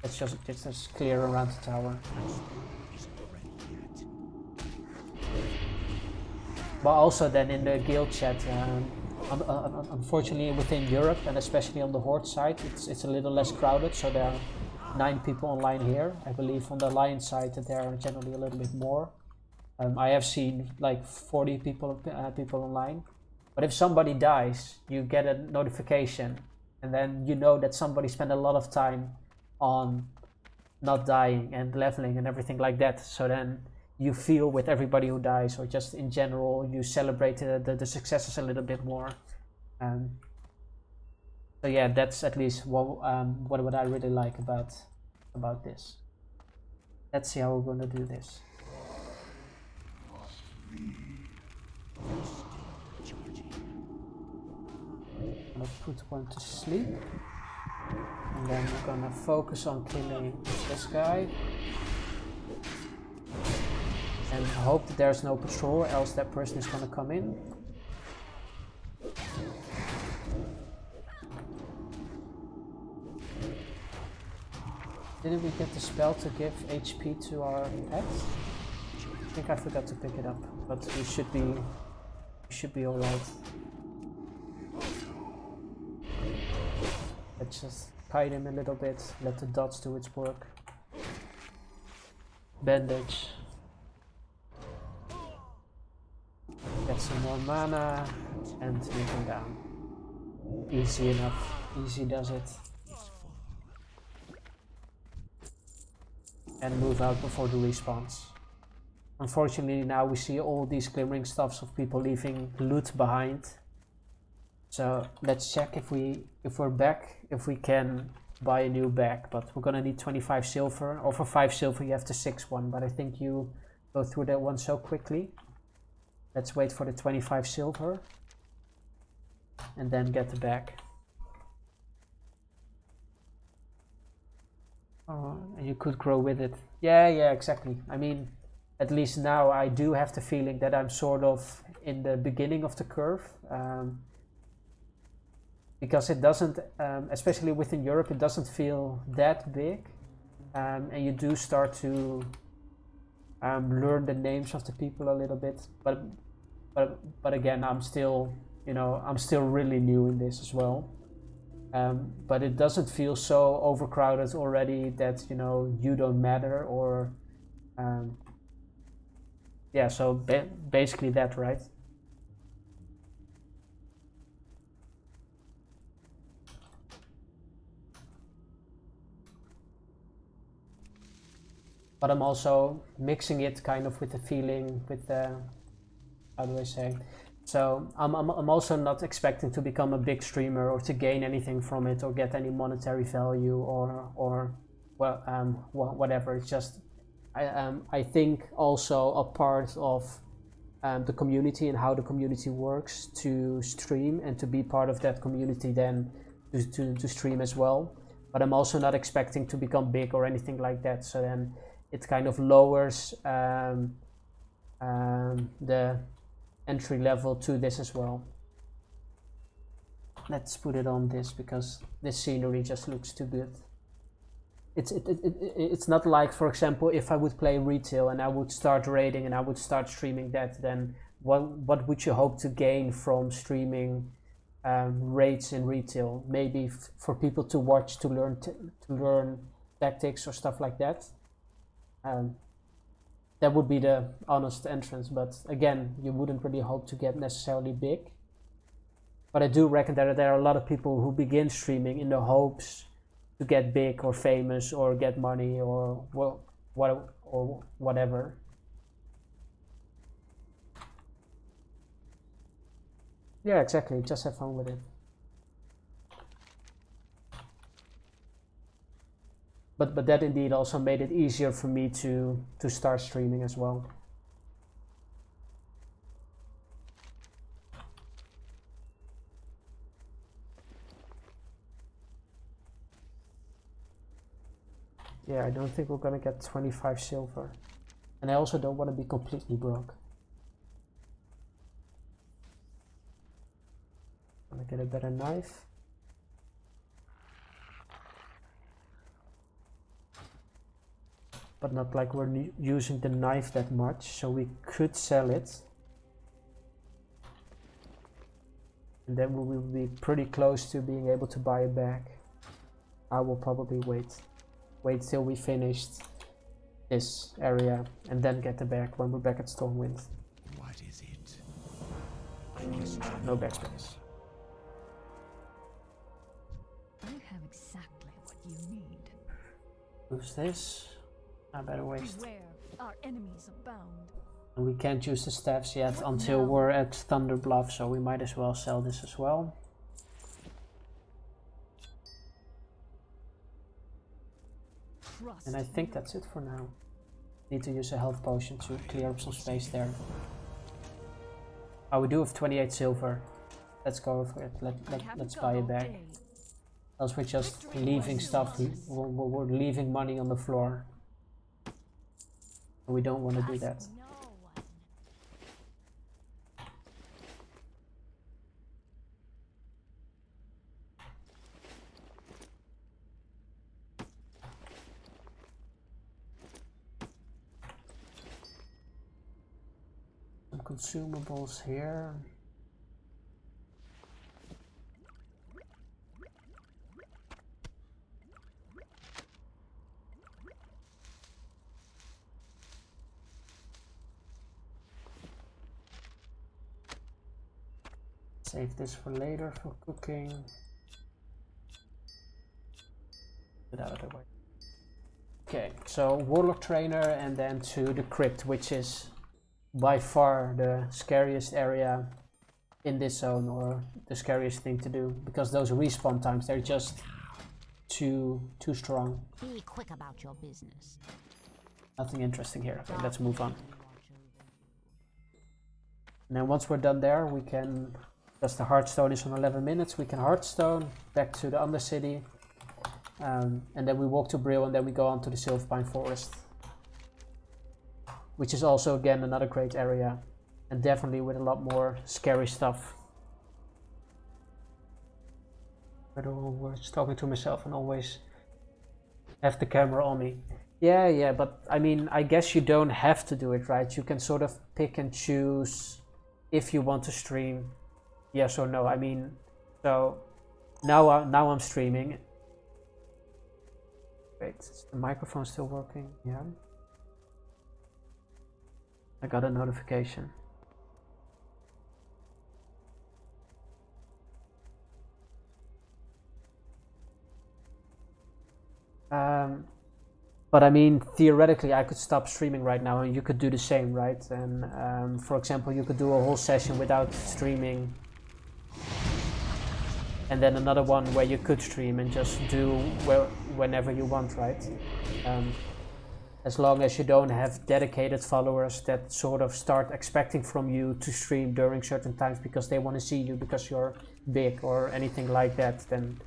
Let's just clear around the tower. But also then in the guild chat, unfortunately within Europe and especially on the Horde side, it's a little less crowded. So there are 9 people online here. I believe on the Alliance side that there are generally a little bit more. I have seen like 40 people online. But if somebody dies, you get a notification, and then you know that somebody spent a lot of time on not dying and leveling and everything like that. So then you feel with everybody who dies, or just in general, you celebrate the successes a little bit more. So yeah, that's at least what I really like about this. Let's see how we're gonna do this. I'm gonna put one to sleep, and then we're gonna focus on killing this guy. And hope that there's no patrol, else that person is gonna come in. Didn't we get the spell to give HP to our pets? I think I forgot to pick it up, but we should be alright. Let's just kite him a little bit, let the dots do its work. Bandage. Get some more mana and take him down. Easy enough. Easy does it. And move out before the respawns. Unfortunately now we see all these glimmering stuffs of people leaving loot behind. So let's check if we're back, if we can buy a new bag, but we're gonna need 25 silver, or for 5 silver you have to 6 one, but I think you go through that one so quickly. Let's wait for the 25 silver and then get the bag. Oh, and you could grow with it. Yeah, exactly. I mean, at least now I do have the feeling that I'm sort of in the beginning of the curve. Because it doesn't, especially within Europe, it doesn't feel that big. And you do start to learn the names of the people a little bit. But again, I'm still, I'm still really new in this as well. But it doesn't feel so overcrowded already that, you don't matter, or yeah, so basically that, right? But I'm also mixing it kind of with the feeling, with the, how do I say? So I'm also not expecting to become a big streamer or to gain anything from it or get any monetary value or whatever. It's just I think also a part of the community and how the community works to stream and to be part of that community, then to stream as well. But I'm also not expecting to become big or anything like that. So then it kind of lowers the entry level to this as well. Let's put it on this because this scenery just looks too good. It's not like, for example, if I would play retail and I would start raiding and I would start streaming that, then what would you hope to gain from streaming raids in retail? Maybe for people to watch, to learn tactics or stuff like that. That would be the honest entrance, but again, you wouldn't really hope to get necessarily big. But I do reckon that there are a lot of people who begin streaming in the hopes to get big or famous or get money or whatever. Yeah, exactly. Just have fun with it. But that indeed also made it easier for me to start streaming as well. Yeah, I don't think we're gonna get 25 silver. And I also don't want to be completely broke. Wanna get a better knife. But not like we're using the knife that much, so we could sell it. And then we will be pretty close to being able to buy it back. I will probably wait till we finished this area and then get the bag when we're back at Stormwind. What is it? No backspace. I have exactly what you need. Who's this? I better waste. Beware, our enemies abound. And we can't use the staffs yet until we're at Thunder Bluff, so we might as well sell this as well. And I think that's it for now. Need to use a health potion to clear up some space there. Oh, we do have 28 silver. Let's go for it. Let's buy it back. Else we're just leaving stuff. We're leaving money on the floor. We don't want to do that. Some consumables here. Save this for later for cooking. Get out of the way. Okay, so Warlock Trainer and then to the crypt, which is by far the scariest area in this zone, or the scariest thing to do, because those respawn times, they're just too strong. Be quick about your business. Nothing interesting here. Okay, let's move on. And then once we're done there, we can, because the Hearthstone is on 11 minutes, we can Hearthstone back to the Undercity, and then we walk to Brill, and then we go on to the Silverpine Forest, which is also again another great area, and definitely with a lot more scary stuff. But always talking to myself and always have the camera on me. Yeah, but I mean, I guess you don't have to do it, right? You can sort of pick and choose if you want to stream, yes or no. I mean, so now I'm streaming. Wait, is the microphone still working? Yeah. I got a notification. But I mean, theoretically, I could stop streaming right now, and you could do the same, right? And for example, you could do a whole session without streaming, and then another one where you could stream and just do whenever you want, right? As long as you don't have dedicated followers that sort of start expecting from you to stream during certain times because they want to see you because you're big or anything like that, then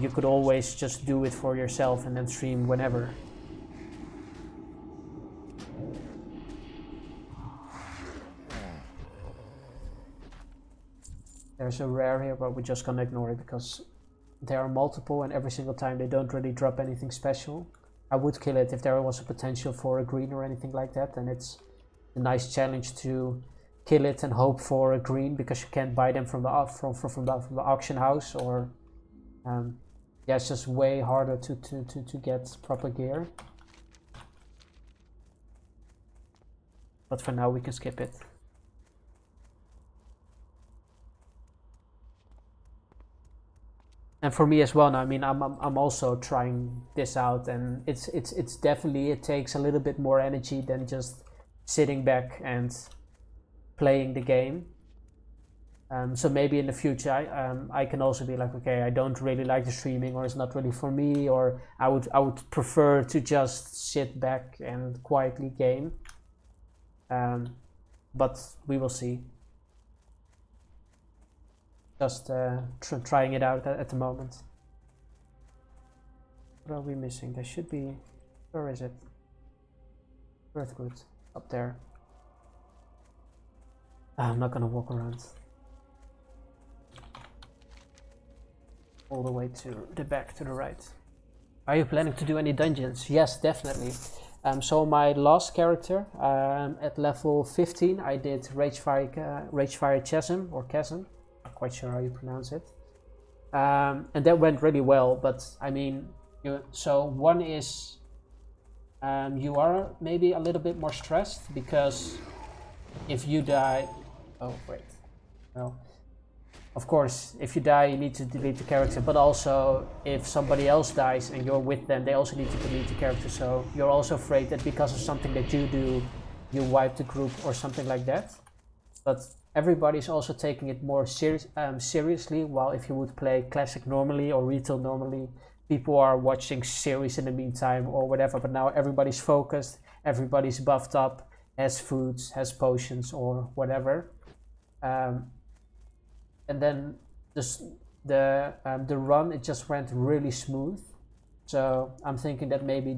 you could always just do it for yourself and then stream whenever. There's a rare here, but we're just gonna ignore it because there are multiple and every single time they don't really drop anything special. I would kill it if there was a potential for a green or anything like that, and it's a nice challenge to kill it and hope for a green because you can't buy them from the auction house, or yeah, it's just way harder to get proper gear. But for now we can skip it. And for me as well now, I mean, I'm also trying this out, and it's definitely, it takes a little bit more energy than just sitting back and playing the game. So maybe in the future I can also be like, okay, I don't really like the streaming, or it's not really for me, or I would prefer to just sit back and quietly game. But we will see. Just trying it out at the moment. What are we missing? There should be... Where is it? Earthwood. Up there. I'm not gonna walk around all the way to the back to the right. Are you planning to do any dungeons? Yes, definitely. So my last character, at level 15, I did Ragefire Chasm, or Chasm. Not quite sure how you pronounce it. And that went really well, but I mean, so one is you are maybe a little bit more stressed, because if you die... Oh, wait. No. Of course, if you die, you need to delete the character, but also if somebody else dies and you're with them, they also need to delete the character. So you're also afraid that because of something that you do, you wipe the group or something like that. But everybody's also taking it more seriously, while if you would play Classic normally or Retail normally, people are watching series in the meantime or whatever. But now everybody's focused, everybody's buffed up, has foods, has potions or whatever. And then the run, it just went really smooth. So I'm thinking that maybe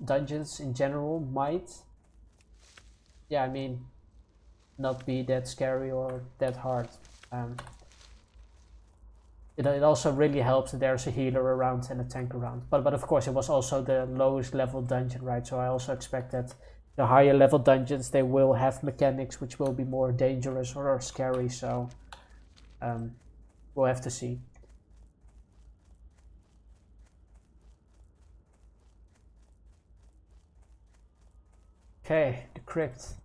dungeons in general might, yeah, I mean, not be that scary or that hard. It also really helps that there's a healer around and a tank around. But of course it was also the lowest level dungeon, right? So I also expect that the higher level dungeons, they will have mechanics which will be more dangerous or scary. So we'll have to see. Okay, the crypt.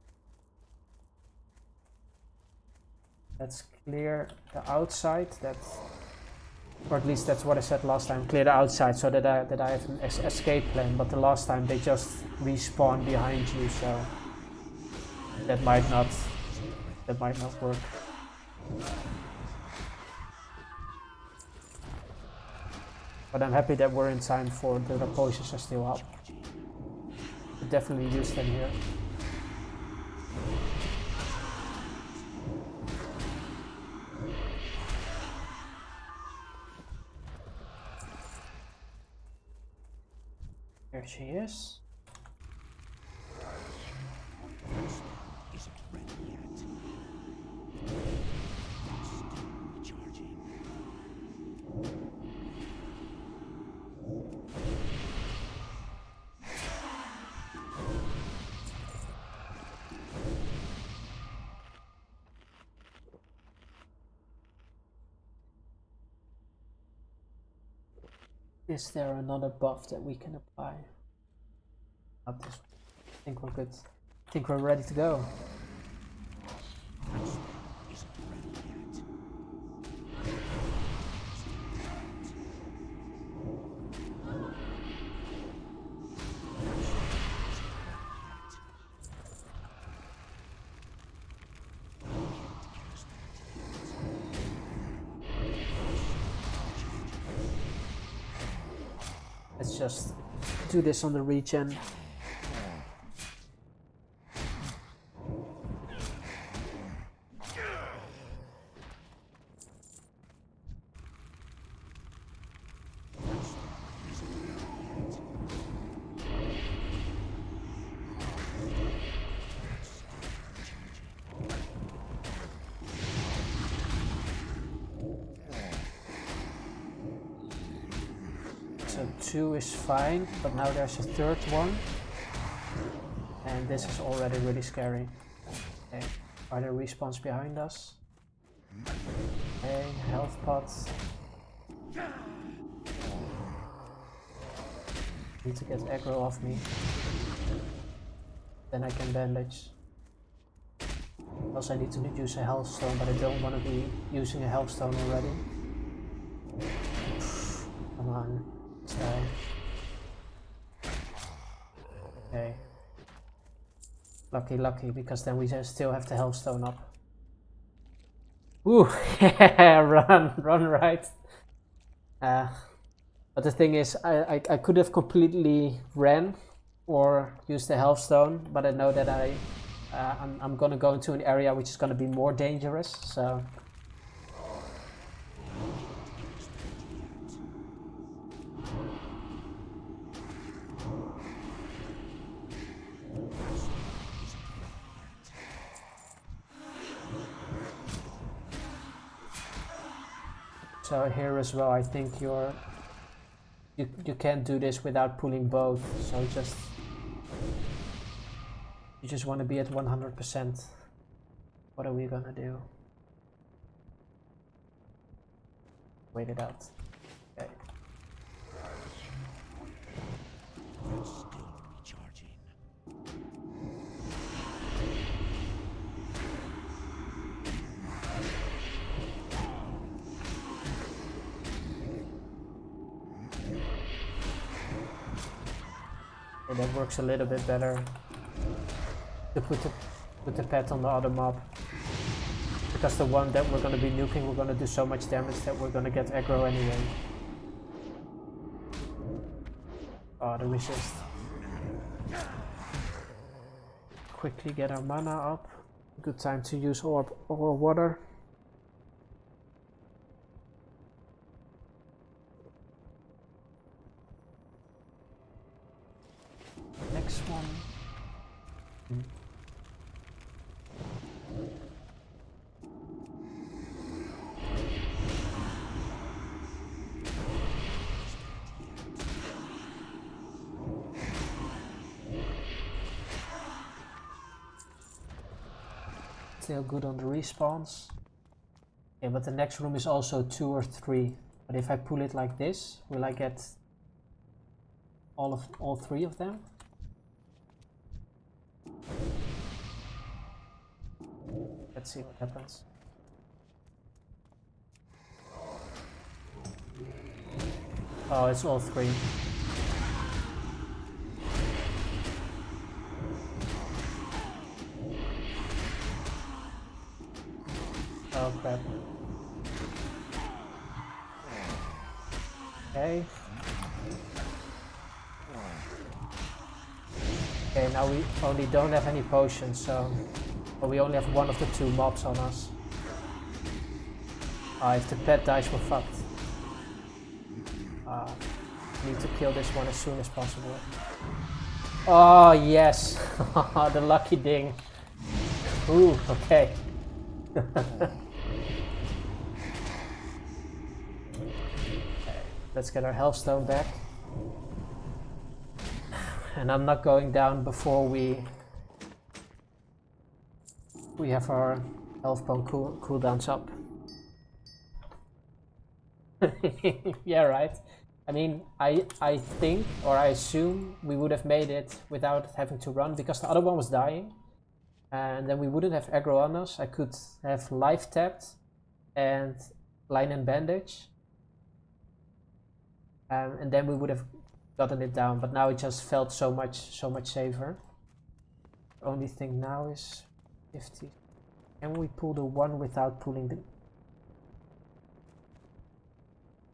Let's clear the outside. Or at least that's what I said last time. Clear the outside so that I have an escape plan. But the last time they just respawn behind you, so that might not work. But I'm happy that we're in time for the potions are still up. Could definitely use them here. There she is. Is there another buff that we can apply? Not this one. I think we're good. I think we're ready to go. Let's just do this on the regen. So 2 is fine, but now there's a third one. And this is already really scary. Okay, are there respawns behind us? Okay, health pots. Need to get aggro off me. Then I can bandage. Also I need to use a healthstone, but I don't want to be using a healthstone already. Come on, let's die. Okay. Lucky, because then we still have the healthstone up. Ooh, run right. But the thing is, I could have completely ran or used the healthstone, but I know that I'm gonna go into an area which is gonna be more dangerous, so. So here as well, I think you can't do this without pulling both. So you just want to be at 100%. What are we gonna do? Wait it out. Okay. That works a little bit better to put the pet on the other mob, because the one that we're going to be nuking, we're going to do so much damage that we're going to get aggro anyway. Oh, the resist. Quickly get our mana up. Good time to use orb or water. Next one. Still good on the respawns. Yeah, but the next room is also 2 or 3. But if I pull it like this, will I get all 3 of them? Let's see what happens. Oh, it's all 3. Oh crap. Okay. Okay, now we only don't have any potions, so we only have one of the 2 mobs on us. If the pet dies, we're fucked. Need to kill this one as soon as possible. Oh yes, the lucky ding. Ooh, okay. Let's get our healthstone back. And I'm not going down before we have our health bone cooldowns up. Yeah, right. I mean, I think, or I assume, we would have made it without having to run, because the other one was dying. And then we wouldn't have aggro on us. I could have life tapped and line and bandage. And then we would have gotten it down, but now it just felt so much safer. The only thing now is 50. Can we pull the one without pulling the...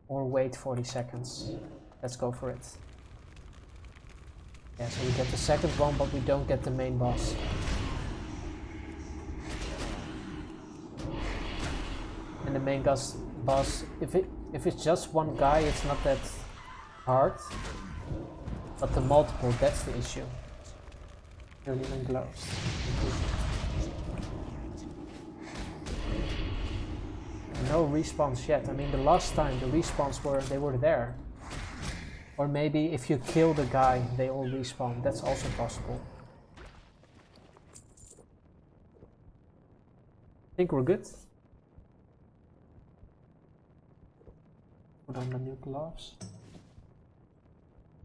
Or wait 40 seconds. Let's go for it. Yeah, so we get the second one, but we don't get the main boss. And the main boss, if it's just one guy, it's not that hard. But the multiple, that's the issue. Journeyman gloves. No respawns yet. I mean, the last time the respawns were there. Or maybe if you kill the guy, they all respawn. That's also possible. I think we're good. Put on the new gloves.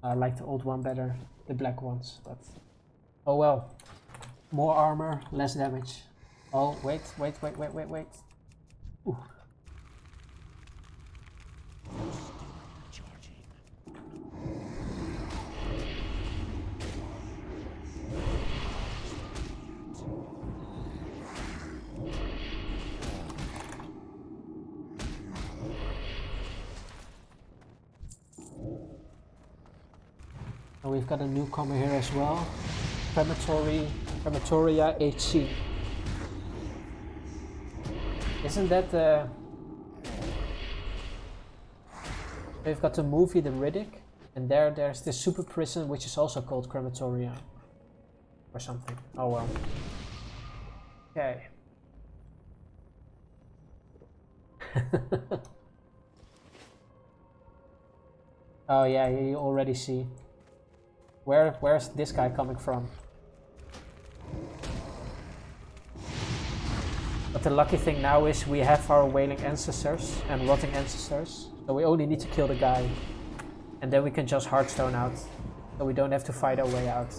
I like the old one better, the black ones, but oh well. More armor, less damage. Oh, wait. Ooh. And we've got a newcomer here as well. Crematoria HC. Isn't that we've got the movie The Riddick, and there's this super prison which is also called Crematoria. Or something. Oh well. Okay. Oh yeah, you already see. Where's this guy coming from? But the lucky thing now is we have our wailing ancestors and rotting ancestors, so we only need to kill the guy, and then we can just hearthstone out, so we don't have to fight our way out.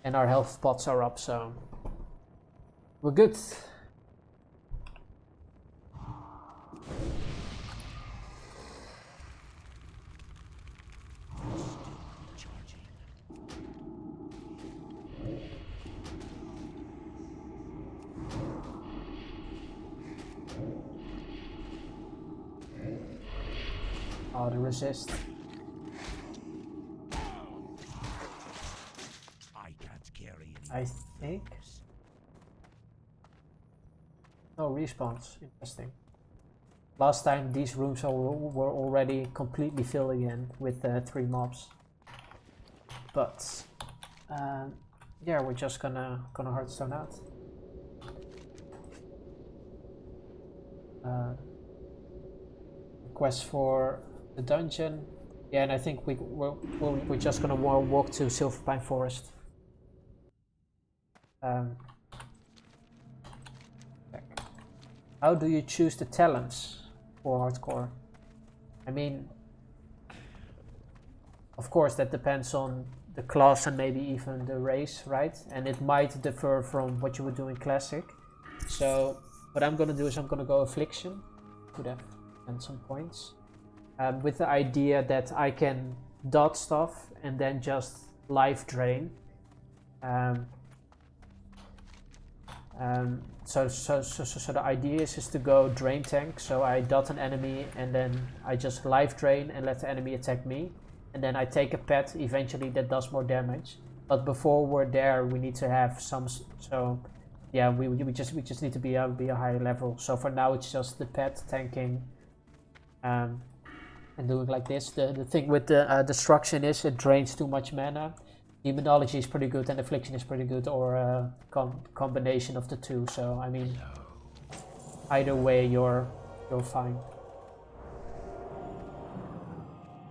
And our health pots are up, so we're good. Oh, the resist. I can't carry any. I think. No respawns. Interesting. Last time these rooms were already completely filled again with 3 mobs. But yeah, we're just gonna hearthstone out. Quest for the dungeon. Yeah, and I think we're just gonna walk to Silverpine Forest. How do you choose the talents for hardcore? I mean, of course that depends on the class and maybe even the race, right? And it might differ from what you would do in classic. So what I'm gonna do is I'm gonna go affliction. Could have and some points. With the idea that I can dot stuff and then just life drain. So the idea is to go drain tank. So I dot an enemy and then I just life drain and let the enemy attack me. And then I take a pet eventually that does more damage. But before we're there, we need to have some. So yeah, we just need to be a higher level. So for now, it's just the pet tanking. And doing like this. The thing with the destruction is it drains too much mana. Demonology is pretty good and affliction is pretty good, or a combination of the two. So I mean, either way you're fine.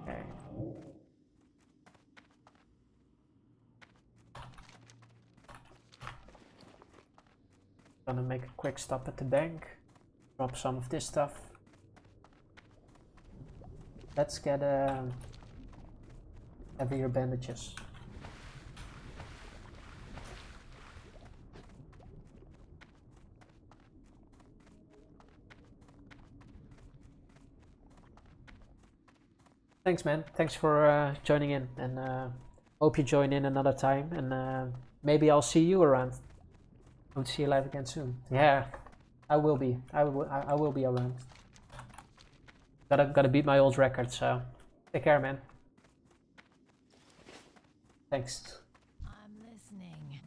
Okay. Gonna make a quick stop at the bank, drop some of this stuff. Let's get heavier bandages. Thanks, man. Thanks for joining in, and hope you join in another time. And maybe I'll see you around. Hope to see you live again soon. Yeah, I will be. I will be around. Gotta beat my old record, so take care, man. Thanks. I'm listening.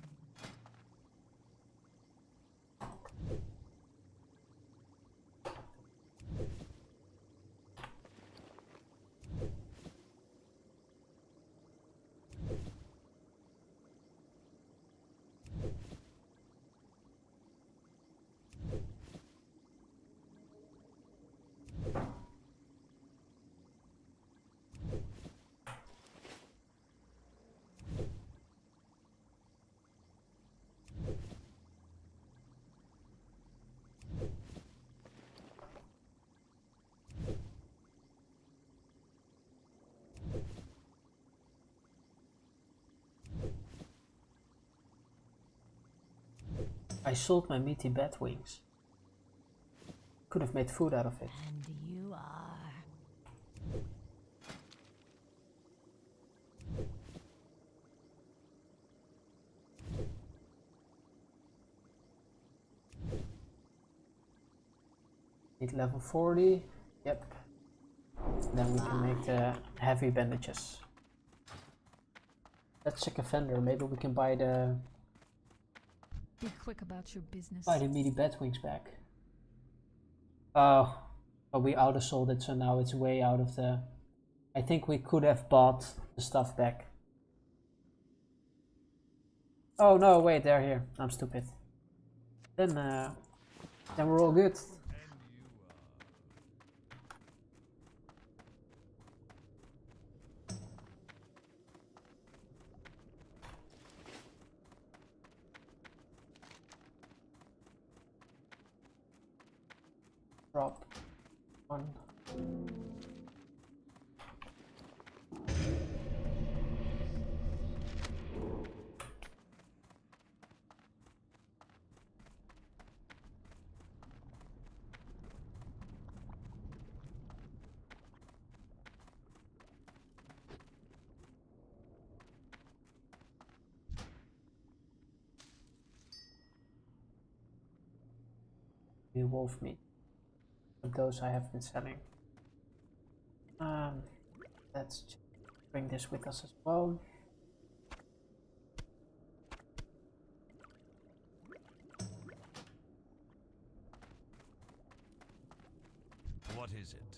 I sold my meaty bat wings. Could have made food out of it. And you are. Need level 40. Yep. Then we can make the heavy bandages. Let's check a vendor. Maybe we can buy the Be quick about your business. meaty bat wings back. Oh, but we auto-sold it, so now it's way out of the... I think we could have bought the stuff back. Oh no, wait, they're here. I'm stupid. Then we're all good. Drop 1. Wolf meat. But those I have been selling. Let's bring this with us as well. What is it?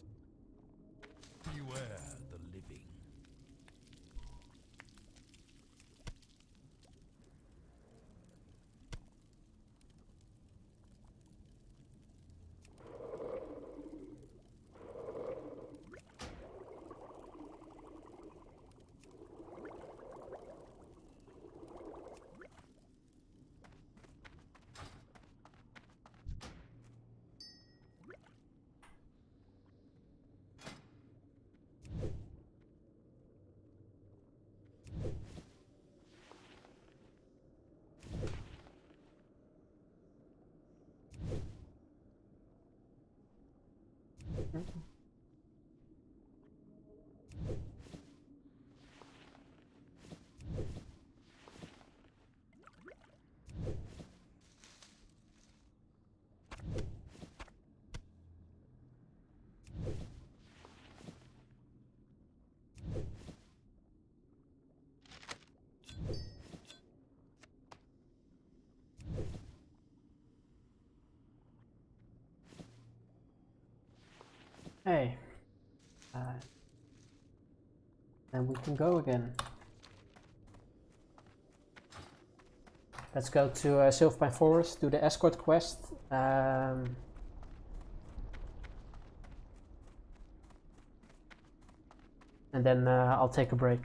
Beware the living. Hey. Then we can go again. Let's go to Silverpine Forest, do the escort quest. And then I'll take a break.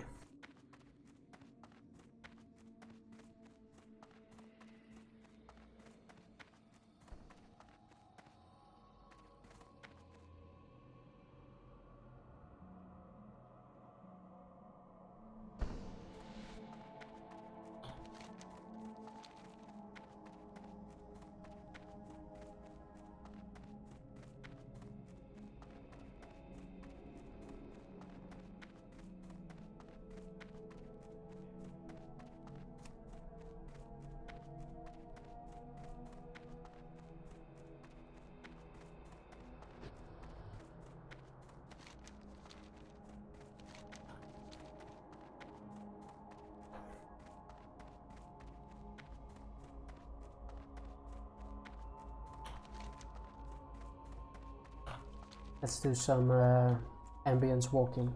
Let's do some ambience walking.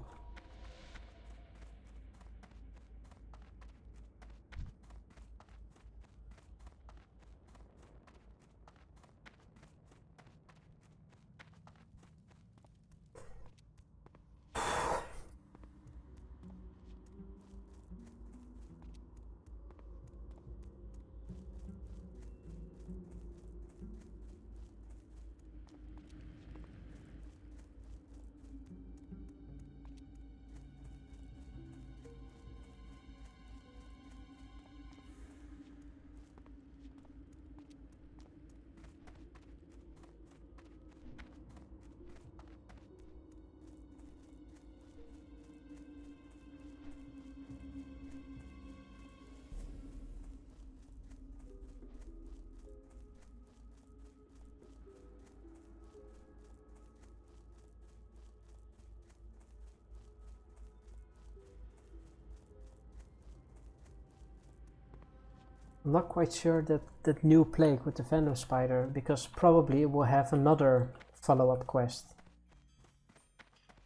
I'm not quite sure that new plague with the Venom Spider, because probably it will have another follow-up quest.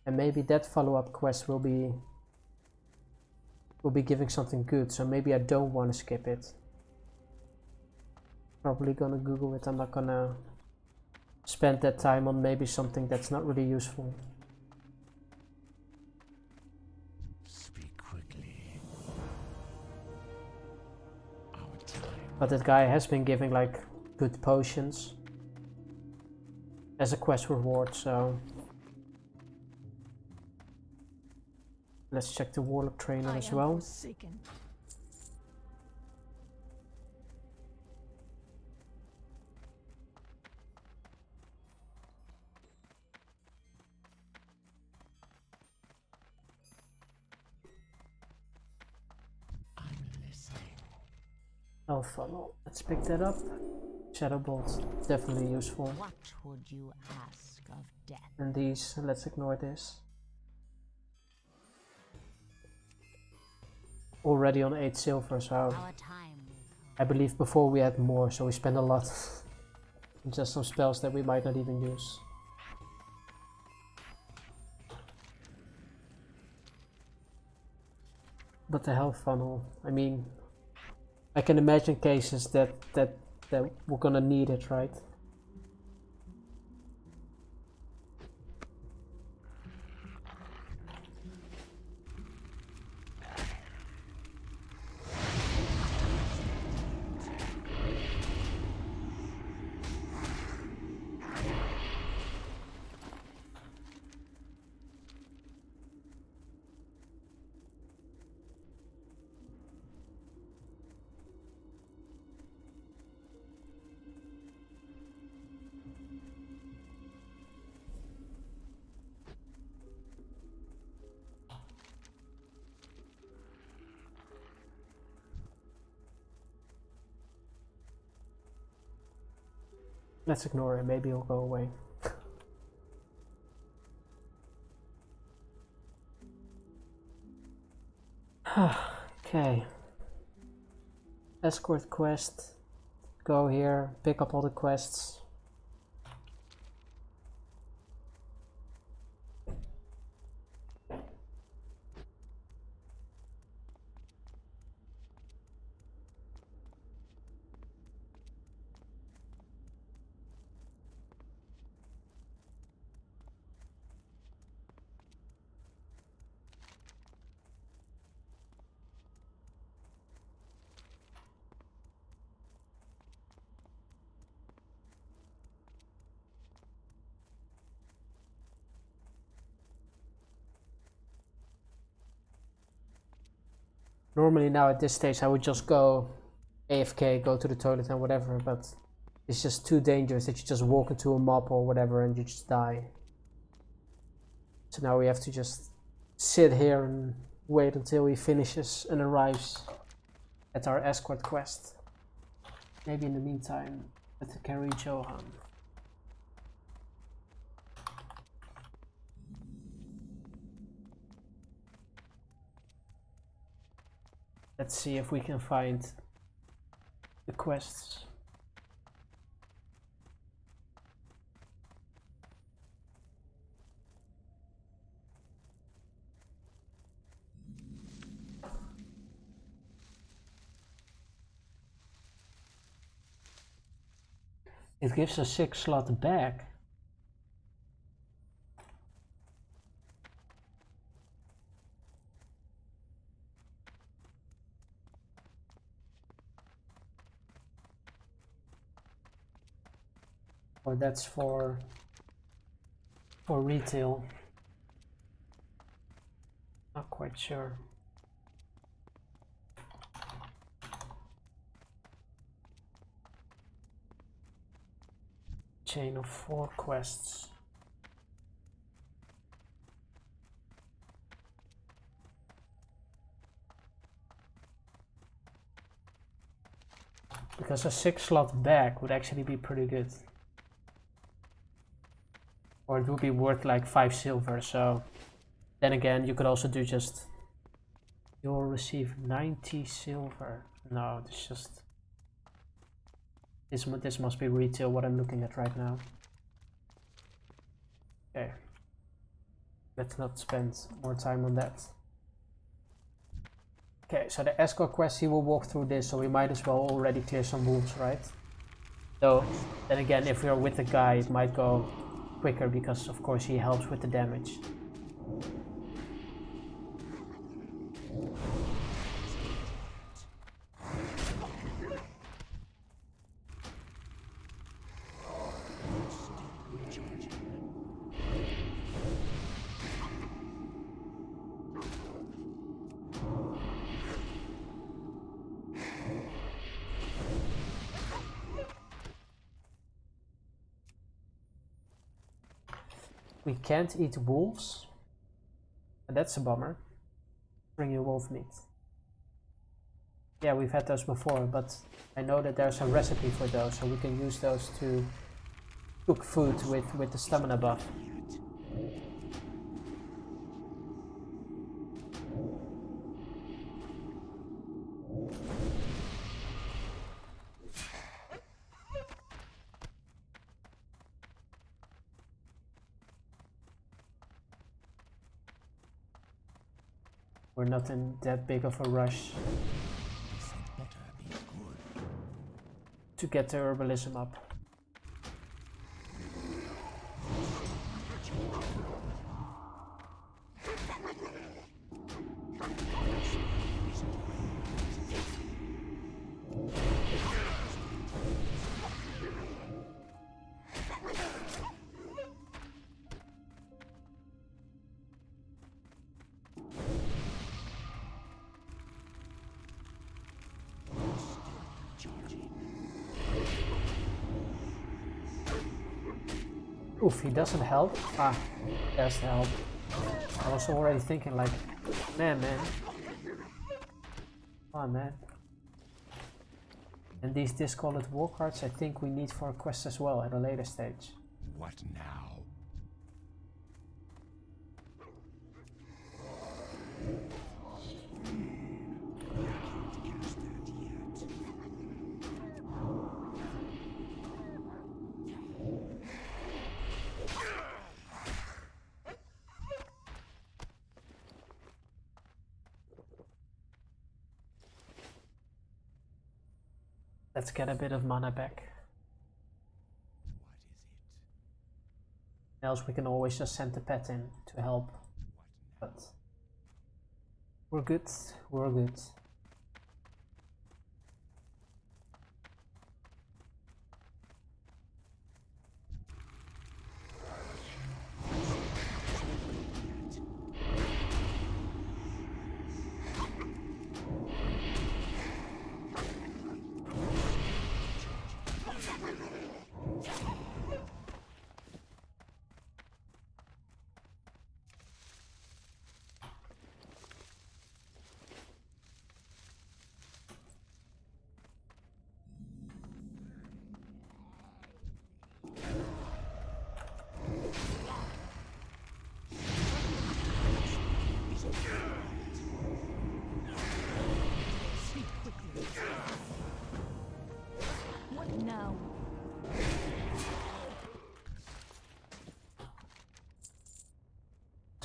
And maybe that follow-up quest will be giving something good, so maybe I don't want to skip it. Probably gonna Google it. I'm not gonna spend that time on maybe something that's not really useful. Speak quickly. Our time. But that guy has been giving like good potions as a quest reward, so let's check the warlock trainer as well. Forsaken. I'm listening. Health funnel. Let's pick that up. Shadow bolt, definitely useful. What would you ask of death? And these, let's ignore this. Already on 8 silver, so Our time will come. I believe before we had more, so we spent a lot on just some spells that we might not even use. But the health funnel, I mean, I can imagine cases that we're gonna need it, right? Let's ignore it, maybe it'll go away. Okay. Escort quest. Go here, pick up all the quests. Normally now at this stage I would just go AFK, go to the toilet and whatever, but it's just too dangerous that you just walk into a mob or whatever and you just die. So now we have to just sit here and wait until he finishes and arrives at our escort quest. Maybe in the meantime, let's carry Johan. Let's see if we can find the quests. It gives a 6 slot back. Or that's for retail. Not quite sure. Chain of 4 quests. Because a 6 slot bag would actually be pretty good. Or it would be worth like 5 silver, so then again you could also do just, you'll receive 90 silver. No, it's just This must be retail, what I'm looking at right now. Okay. Let's not spend more time on that. Okay, so the escort quest, he will walk through this, so we might as well already clear some wolves, right? Though, then again, if we are with the guy, it might go quicker because, of course, he helps with the damage. We can't eat wolves, and that's a bummer. Bring you wolf meat. Yeah, we've had those before, but I know that there's a recipe for those, so we can use those to cook food with the stamina buff. We're not in that big of a rush to get the herbalism up. Oof, he doesn't help. Ah, there's the help. I was already thinking like, man. Come on, man. And these discolored war cards I think we need for a quest as well at a later stage. What now? Let's get a bit of mana back. Else we can always just send the pet in to help. But we're good, we're good.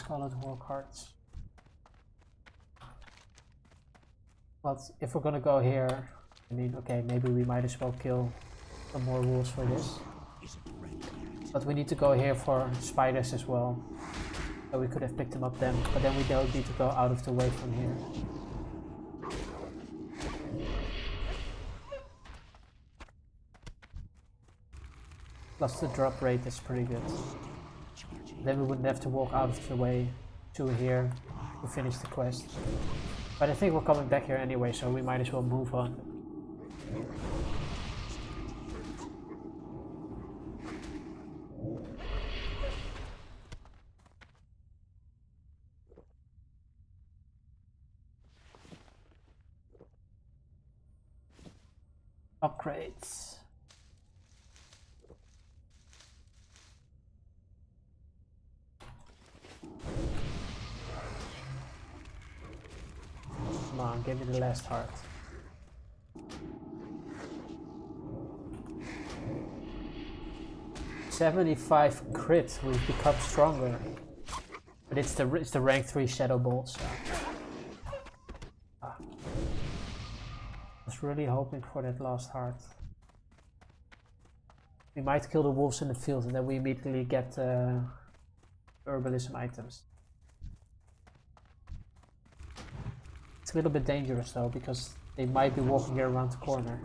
Colored war cards. But if we're gonna go here, I mean, okay, maybe we might as well kill some more wolves for this. But we need to go here for spiders as well. So we could have picked them up then, but then we don't need to go out of the way from here. Plus the drop rate is pretty good. Then we wouldn't have to walk out of the way to here to finish the quest. But I think we're coming back here anyway, so we might as well move on. Upgrades. Come on, give me the last heart. 75 crit, we've become stronger. But it's the rank 3 Shadow Bolt, so... I was really hoping for that last heart. We might kill the wolves in the field and then we immediately get herbalism items. It's a little bit dangerous though, because they might be walking here around the corner.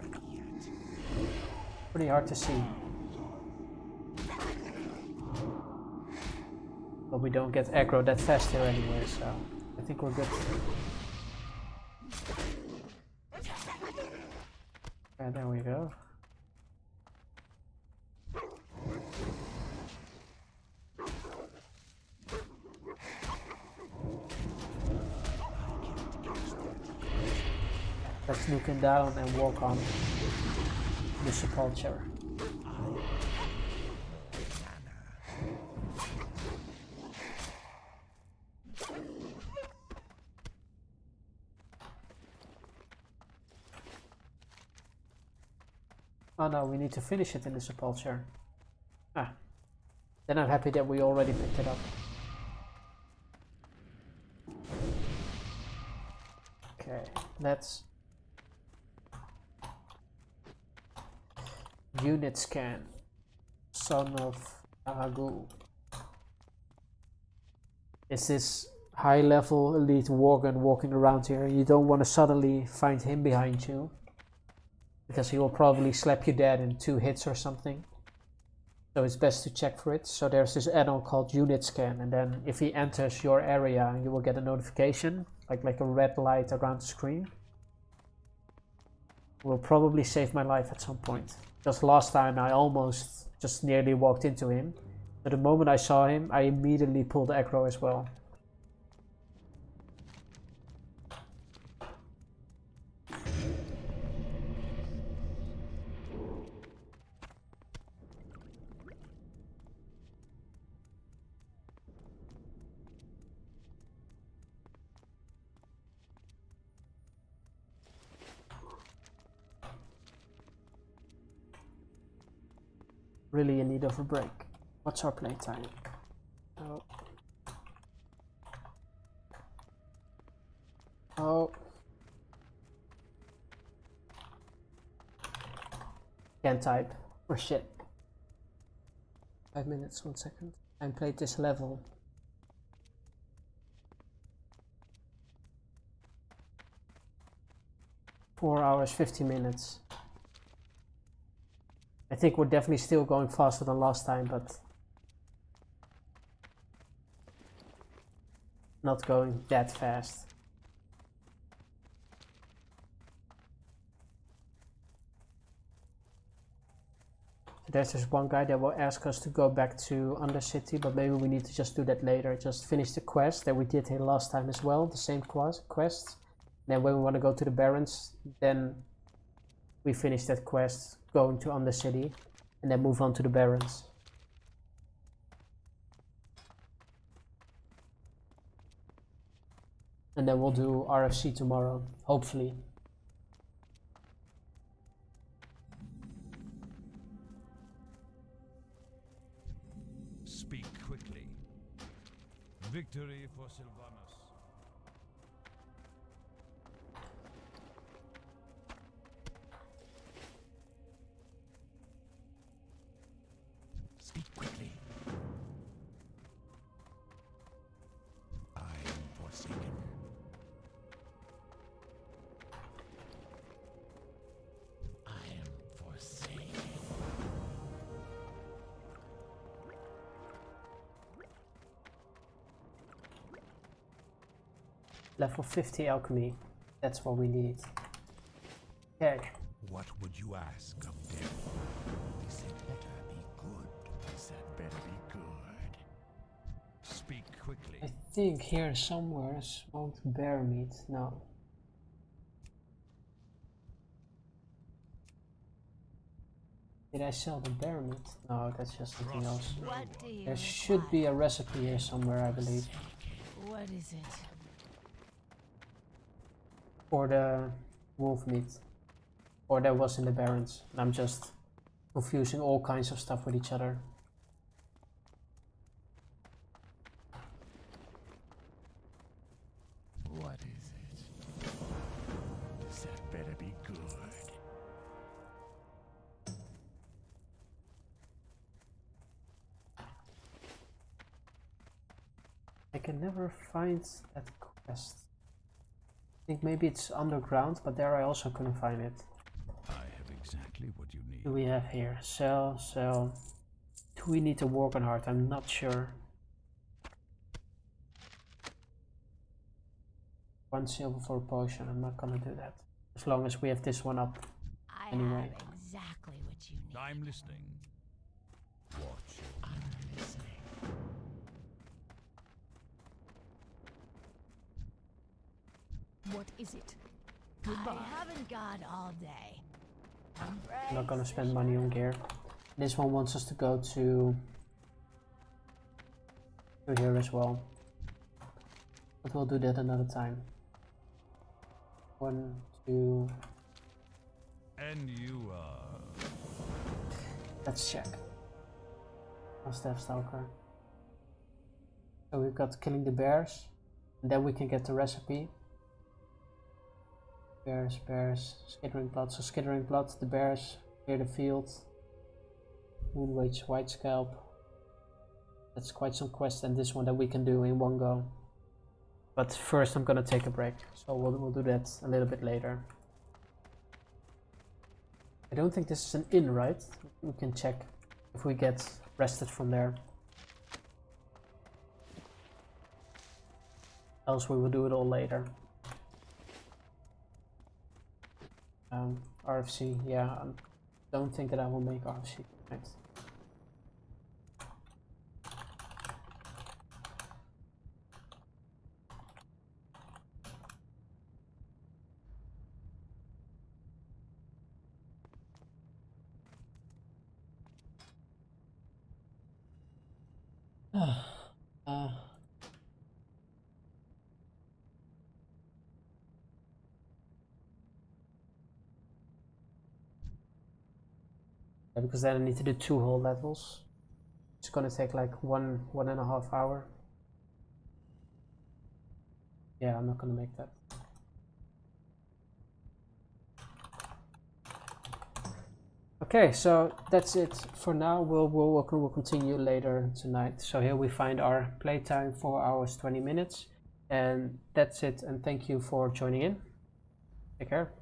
Pretty hard to see. But we don't get aggro that fast here anyway, so I think we're good. And there we go. Let's nuke him down and walk on the sepulcher. Oh no, we need to finish it in the sepulcher. Ah, then I'm happy that we already picked it up. Okay, let's unit scan. Son of Aragu. Is this high level elite worgen walking around here? You don't want to suddenly find him behind you, because he will probably slap you dead in 2 hits or something. So it's best to check for it. So there's this add-on called unit scan, and then if he enters your area you will get a notification, like a red light around the screen. Will probably save my life at some point. Just last time I almost just nearly walked into him. But the moment I saw him, I immediately pulled aggro as well. Really in need of a break. What's our playtime? Oh. Oh. Can't type. Or shit. 5 minutes, 1 second. I played this level. Four hours, 50 minutes. I think we're definitely still going faster than last time, but not going that fast. There's this one guy that will ask us to go back to Undercity, but maybe we need to just do that later. Just finish the quest that we did here last time as well, the same quest. Then when we want to go to the Barrens, then we finish that quest going to Undercity and then move on to the Barrens. And then we'll do RFC tomorrow, hopefully. Speak quickly. Victory for Sylvanas. Speak quickly. I am forsaken. I am forsaken. Level 50 alchemy. That's what we need. Okay. What would you ask of them? They said better be good. They said better be good. Speak quickly. I think here somewhere smoked bear meat. No. Did I sell the bear meat? No, that's just something else. What do you There should be a recipe here somewhere, I believe. What is it? For the wolf meat. Or that was in the Barrens. And I'm just confusing all kinds of stuff with each other. I can never find that quest. I think maybe it's underground, but there I also couldn't find it. I have exactly what you need. What do we have here? Sell. Do we need a Worgen Heart? I'm not sure. 1 silver for a potion. I'm not gonna do that. As long as we have this one up. I Anyway. have exactly what you need. I'm listening. Watch your I'm listening. What is it? Goodbye. I haven't got all day. I'm not gonna spend money on gear. This one wants us to go to here as well. But we'll do that another time. 1, 2. And you are. Let's check. Must have Stalker. So we've got killing the bears. And then we can get the recipe. Bears, skittering blood. So skittering blood, the bears, clear the field. Moonwage, white scalp. That's quite some quest, and this one that we can do in one go. But first I'm gonna take a break, so we'll do that a little bit later. I don't think this is an inn, right? We can check if we get rested from there. Else we will do it all later. RFC, yeah, I don't think that I will make RFC tonight. Yeah, because then I need to do 2 whole levels. It's gonna take like 1.5 hours. Yeah, I'm not gonna make that. Okay, so that's it for now. We'll continue later tonight. So here we find our playtime, 4 hours 20 minutes, and that's it. And thank you for joining in. Take care.